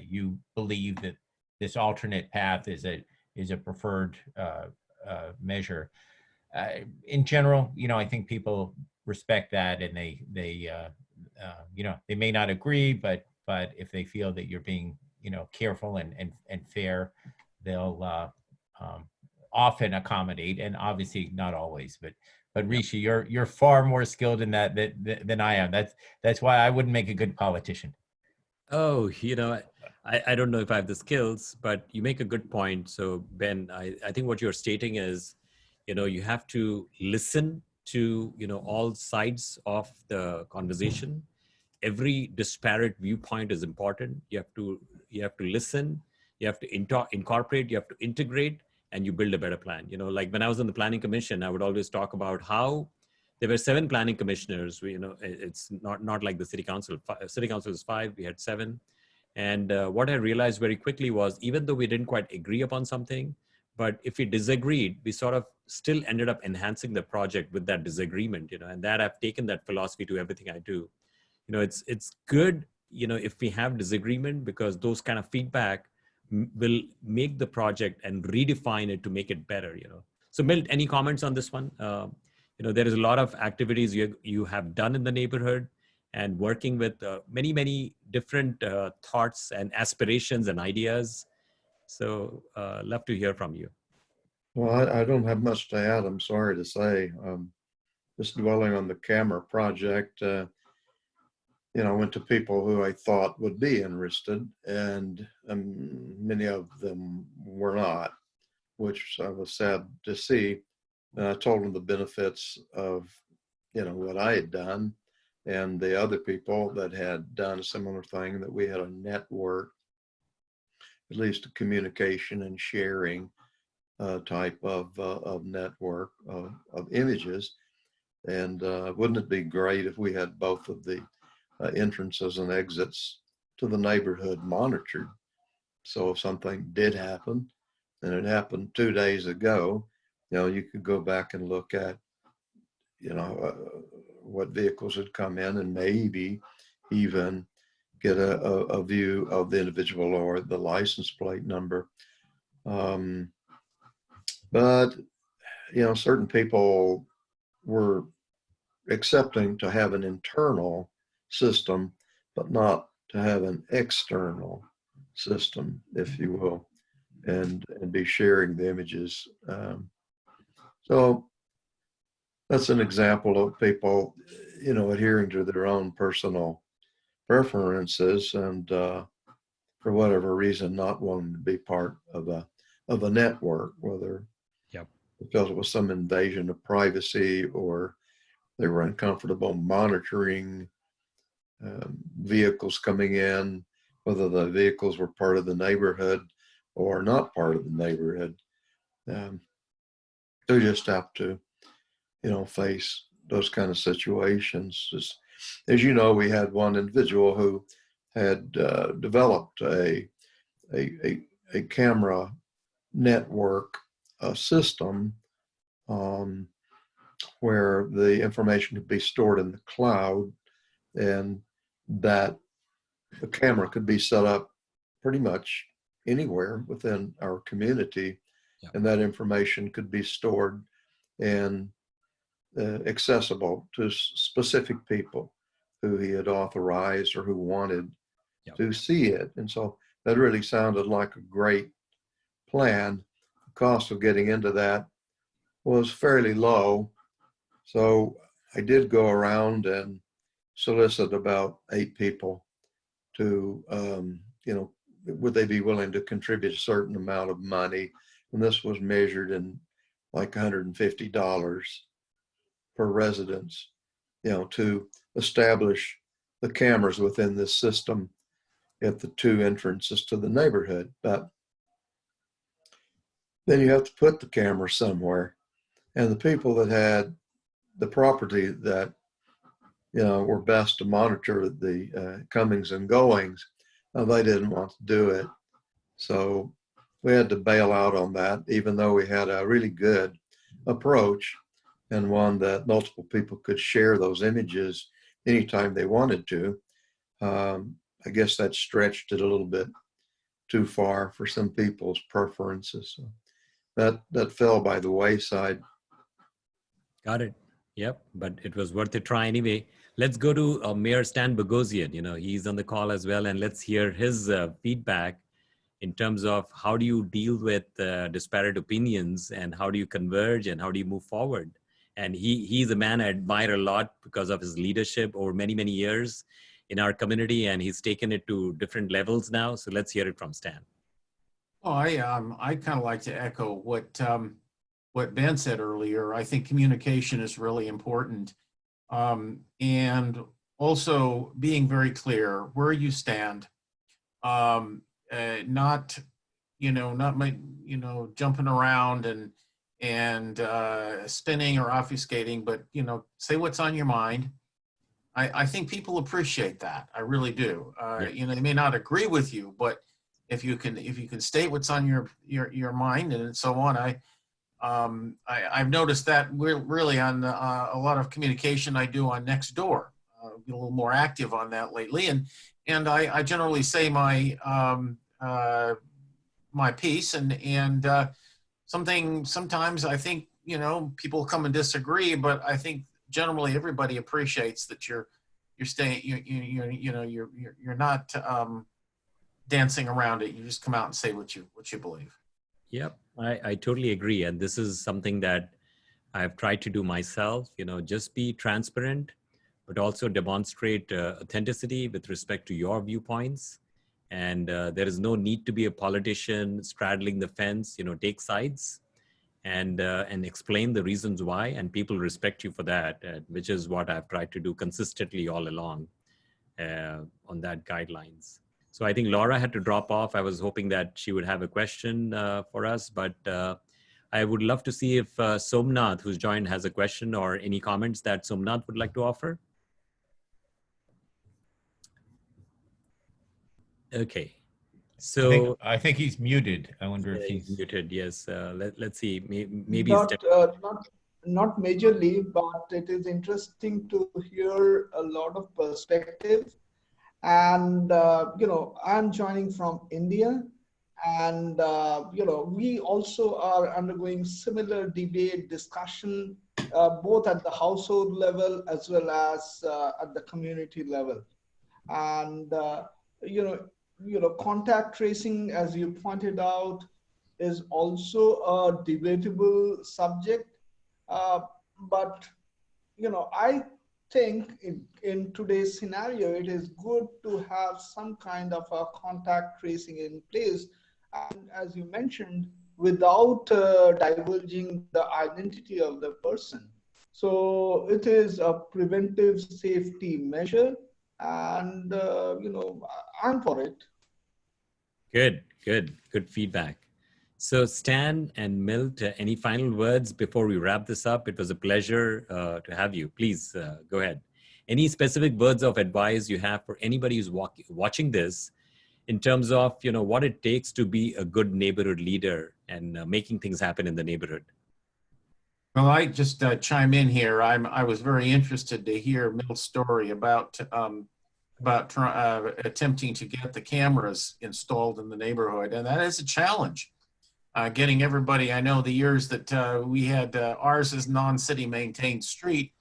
you believe that this alternate path is a preferred measure. In general, I think people respect that, and they may not agree, but if they feel that you're being, careful and fair, they'll often accommodate, and obviously not always. But Rishi, you're far more skilled in that than I am. That's why I wouldn't make a good politician. Oh, I don't know if I have the skills, but you make a good point. So, Ben, I think what you're stating is, you have to listen to, all sides of the conversation. Every disparate viewpoint is important. You have to listen, you have to incorporate, you have to integrate, and you build a better plan. Like when I was on the planning commission, I would always talk about how there were 7 planning commissioners. It's not like the city council. City council is 5. We had 7. And what I realized very quickly was, even though we didn't quite agree upon something, but if we disagreed, we sort of still ended up enhancing the project with that disagreement. And that I've taken that philosophy to everything I do. It's good, if we have disagreement, because those kind of feedback will make the project and redefine it to make it better. So Milt, any comments on this one? There is a lot of activities you have done in the neighborhood, and working with many different thoughts and aspirations and ideas. So love to hear from you. Well, I don't have much to add, I'm sorry to say. Just dwelling on the camera project, I went to people who I thought would be interested, and many of them were not, which I was sad to see. And I told them the benefits of, what I had done, and the other people that had done a similar thing, that we had a network, at least a communication and sharing type of network of images. And wouldn't it be great if we had both of the entrances and exits to the neighborhood monitored? So if something did happen, and it happened 2 days ago, you could go back and look at, what vehicles had come in, and maybe even get a view of the individual or the license plate number. But, certain people were accepting to have an internal system, but not to have an external system, if you will, and be sharing the images. So that's an example of people, adhering to their own personal preferences, and for whatever reason, not wanting to be part of a network, whether because it was some invasion of privacy, or they were uncomfortable monitoring vehicles coming in, whether the vehicles were part of the neighborhood or not part of the neighborhood. They just have to, face those kind of situations. As you know, we had one individual who had developed a camera network system where the information could be stored in the cloud, and that the camera could be set up pretty much anywhere within our community, and that information could be stored and accessible to specific people who he had authorized or who wanted to see it. And so that really sounded like a great plan. The cost of getting into that was fairly low, So I did go around and solicit about 8 people to, would they be willing to contribute a certain amount of money? And this was measured in like $150 per residence, to establish the cameras within this system at the 2 entrances to the neighborhood. But then you have to put the camera somewhere. And the people that had the property that, were best to monitor the comings and goings, they didn't want to do it. So we had to bail out on that, even though we had a really good approach and one that multiple people could share those images anytime they wanted to. I guess that stretched it a little bit too far for some people's preferences. So that fell by the wayside. Got it. Yep, but it was worth a try anyway. Let's go to Mayor Stan Bogosian. He's on the call as well, and let's hear his feedback in terms of how do you deal with disparate opinions and how do you converge and how do you move forward. And he's a man I admire a lot because of his leadership over many, many years in our community, and he's taken it to different levels now. So let's hear it from Stan. Oh, I kind of like to echo what Ben said earlier. I think communication is really important, and also being very clear where you stand. Not jumping around and spinning or obfuscating, but say what's on your mind. I think people appreciate that. I really do. They may not agree with you, but if you can state what's on your mind and so on, I've noticed that really on a lot of communication I do on Nextdoor. A little more active on that lately, and I generally say my my piece, and sometimes I think people come and disagree, but I think generally everybody appreciates that you're staying, you're not dancing around it. You just come out and say what you believe. Yep, I totally agree. And this is something that I've tried to do myself, just be transparent, but also demonstrate authenticity with respect to your viewpoints. And there is no need to be a politician straddling the fence, take sides and explain the reasons why, and people respect you for that, which is what I've tried to do consistently all along on that guidelines. So I think Laura had to drop off. I was hoping that she would have a question for us, but I would love to see if Somnath, who's joined, has a question or any comments that Somnath would like to offer. Okay. So I think he's muted. I wonder if he's muted. Yes. Let's see. Maybe not majorly, but it is interesting to hear a lot of perspective. And I'm joining from India, and we also are undergoing similar debate discussion, both at the household level as well as at the community level. And contact tracing, as you pointed out, is also a debatable subject. But I think in today's scenario, it is good to have some kind of a contact tracing in place. And as you mentioned, without divulging the identity of the person. So it is a preventive safety measure, and I'm for it. Good feedback. So Stan and Milt, any final words before we wrap this up? It was a pleasure to have you. Please go ahead. Any specific words of advice you have for anybody who's watching this in terms of what it takes to be a good neighborhood leader and making things happen in the neighborhood? Well, I just chime in here. I was very interested to hear Milt's story about attempting to get the cameras installed in the neighborhood, and that is a challenge. Getting everybody, I know the years that we had ours is non-city maintained street,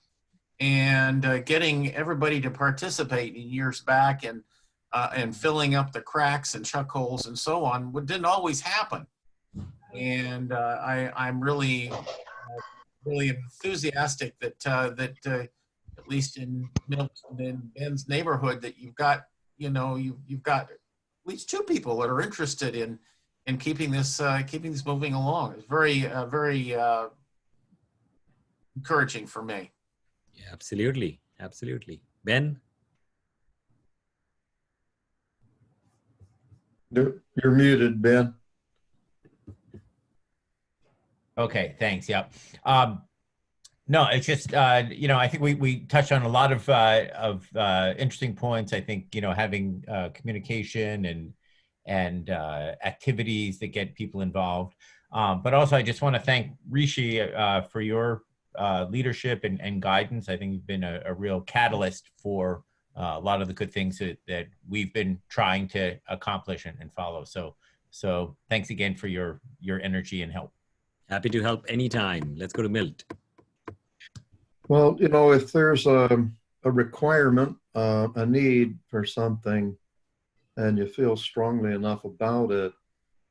and getting everybody to participate in years back and filling up the cracks and chuck holes and so on didn't always happen. And I'm really really enthusiastic that at least in Milt and in Ben's neighborhood, that you've got, you've got at least two people that are interested in keeping this moving along. It's very encouraging for me. Yeah, absolutely. Absolutely. Ben? You're muted, Ben. Okay, thanks. Yep. No, it's just I think we touched on a lot of interesting points. I think having communication and activities that get people involved. But also, I just want to thank Rishi for your leadership and guidance. I think you've been a real catalyst for a lot of the good things that we've been trying to accomplish and follow. So thanks again for your energy and help. Happy to help anytime. Let's go to Milt. Well, if there's a requirement, a need for something, and you feel strongly enough about it,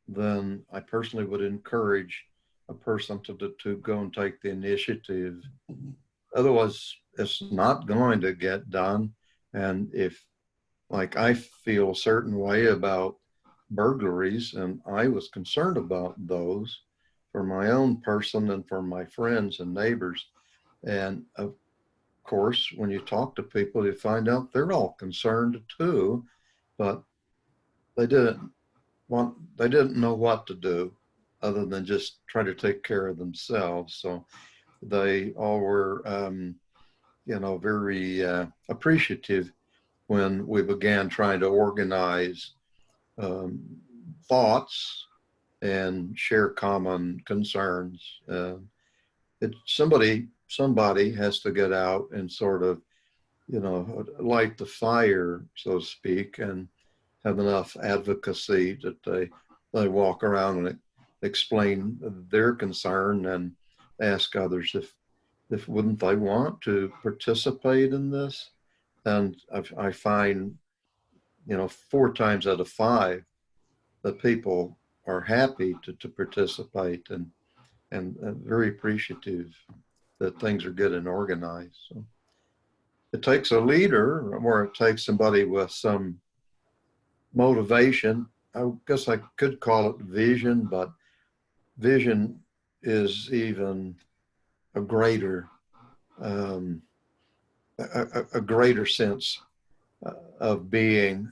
then I personally would encourage a person to go and take the initiative. Otherwise, it's not going to get done. And if, like, I feel a certain way about burglaries, and I was concerned about those for my own person and for my friends and neighbors. And of course, when you talk to people, you find out they're all concerned too, but they didn't know what to do other than just try to take care of themselves. So they all were, very appreciative when we began trying to organize thoughts and share common concerns. Somebody has to get out and sort of, light the fire, so to speak, and have enough advocacy that they walk around and explain their concern and ask others if wouldn't they want to participate in this. And I find, 4 times out of 5, the people are happy to participate and very appreciative that things are good and organized. So it takes a leader, or it takes somebody with some motivation. I guess I could call it vision, but vision is even a greater sense of being.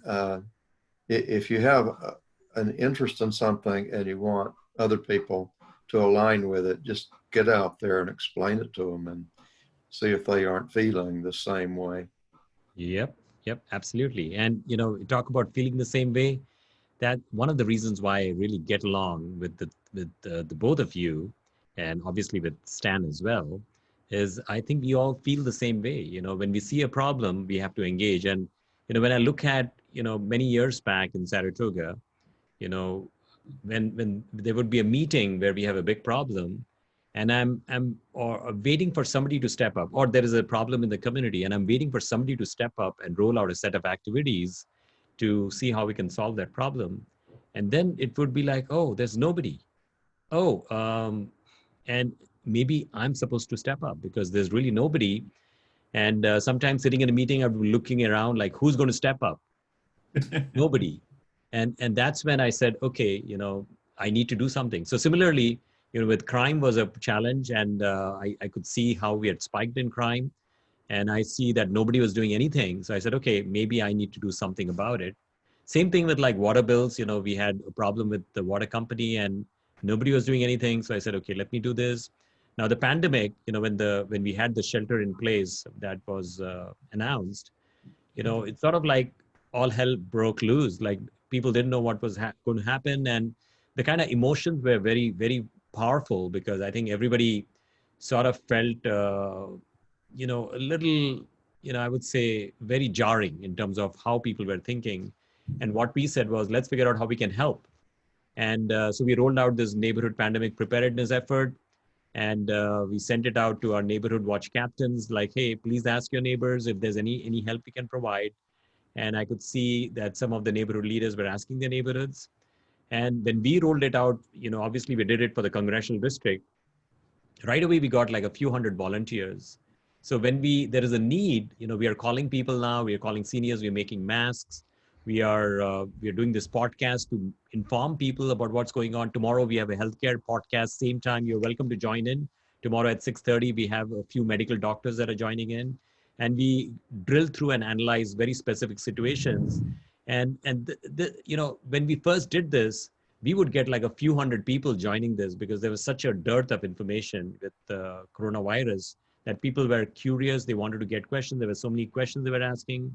If you have an interest in something and you want other people to align with it, just get out there and explain it to them and see if they aren't feeling the same way. Yep, absolutely. And, talk about feeling the same way. That one of the reasons why I really get along with the both of you, and obviously with Stan as well, is I think we all feel the same way. When we see a problem, we have to engage. And, when I look at, many years back in Saratoga, when there would be a meeting where we have a big problem, and I'm waiting for somebody to step up, or there is a problem in the community, and I'm waiting for somebody to step up and roll out a set of activities to see how we can solve that problem. And then it would be like, oh, there's nobody. And maybe I'm supposed to step up because there's really nobody. And sometimes sitting in a meeting, I'm looking around like, who's going to step up? Nobody. And that's when I said, okay, I need to do something. So similarly, with crime was a challenge, and I could see how we had spiked in crime, and I see that nobody was doing anything. So I said, okay, maybe I need to do something about it. Same thing with like water bills. We had a problem with the water company and nobody was doing anything. So I said, okay, let me do this. Now the pandemic, when we had the shelter in place that was announced, it's sort of like all hell broke loose. Like people didn't know what was going to happen, and the kind of emotions were very, very powerful because I think everybody sort of felt, a little, I would say very jarring in terms of how people were thinking. And what we said was, let's figure out how we can help. And so we rolled out this neighborhood pandemic preparedness effort. And we sent it out to our neighborhood watch captains, like, hey, please ask your neighbors if there's any help we can provide. And I could see that some of the neighborhood leaders were asking their neighborhoods. And when we rolled it out, obviously we did it for the congressional district. right away we got like a few hundred volunteers. So when there is a need, we are calling people now, we are calling seniors, we're making masks, we are doing this podcast to inform people about what's going on. Tomorrow we have a healthcare podcast, same time. You're welcome to join in. Tomorrow at 6:30 we have a few medical doctors that are joining in, and we drill through and analyze very specific situations. And when we first did this, we would get like a few hundred people joining this because there was such a dearth of information with the coronavirus that people were curious. They wanted to get questions. There were so many questions they were asking.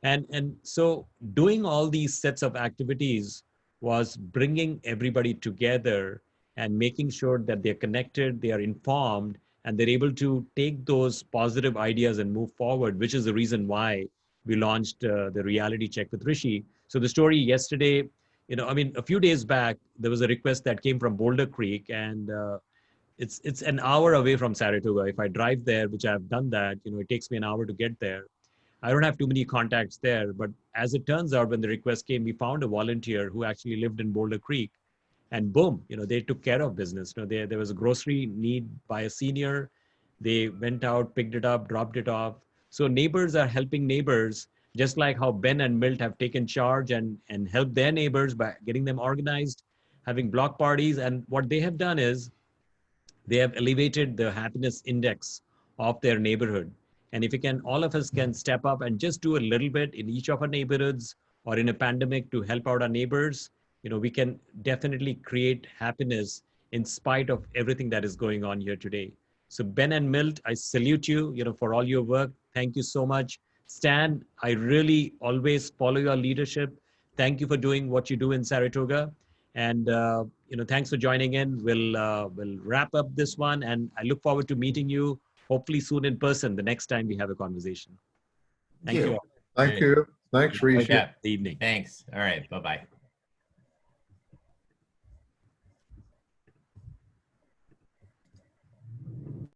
And so doing all these sets of activities was bringing everybody together and making sure that they're connected, they are informed, and they're able to take those positive ideas and move forward, which is the reason why we launched the reality check with Rishi. So the story yesterday, a few days back, there was a request that came from Boulder Creek, and it's an hour away from Saratoga. If I drive there, which I've done that, it takes me an hour to get there. I don't have too many contacts there, but as it turns out, when the request came, we found a volunteer who actually lived in Boulder Creek, and boom, they took care of business. There was a grocery need by a senior. They went out, picked it up, dropped it off. So neighbors are helping neighbors, just like how Ben and Milt have taken charge and helped their neighbors by getting them organized, having block parties. And what they have done is they have elevated the happiness index of their neighborhood. And if we can, all of us can step up and just do a little bit in each of our neighborhoods or in a pandemic to help out our neighbors, we can definitely create happiness in spite of everything that is going on here today. So Ben and Milt, I salute you, for all your work. Thank you so much. Stan, I really always follow your leadership. Thank you for doing what you do in Saratoga. And thanks for joining in. We'll wrap up this one, and I look forward to meeting you hopefully soon in person the next time we have a conversation. Thank you all. Thank you. Thanks, Rishi. Yeah. Good evening. Thanks. All right. Bye-bye.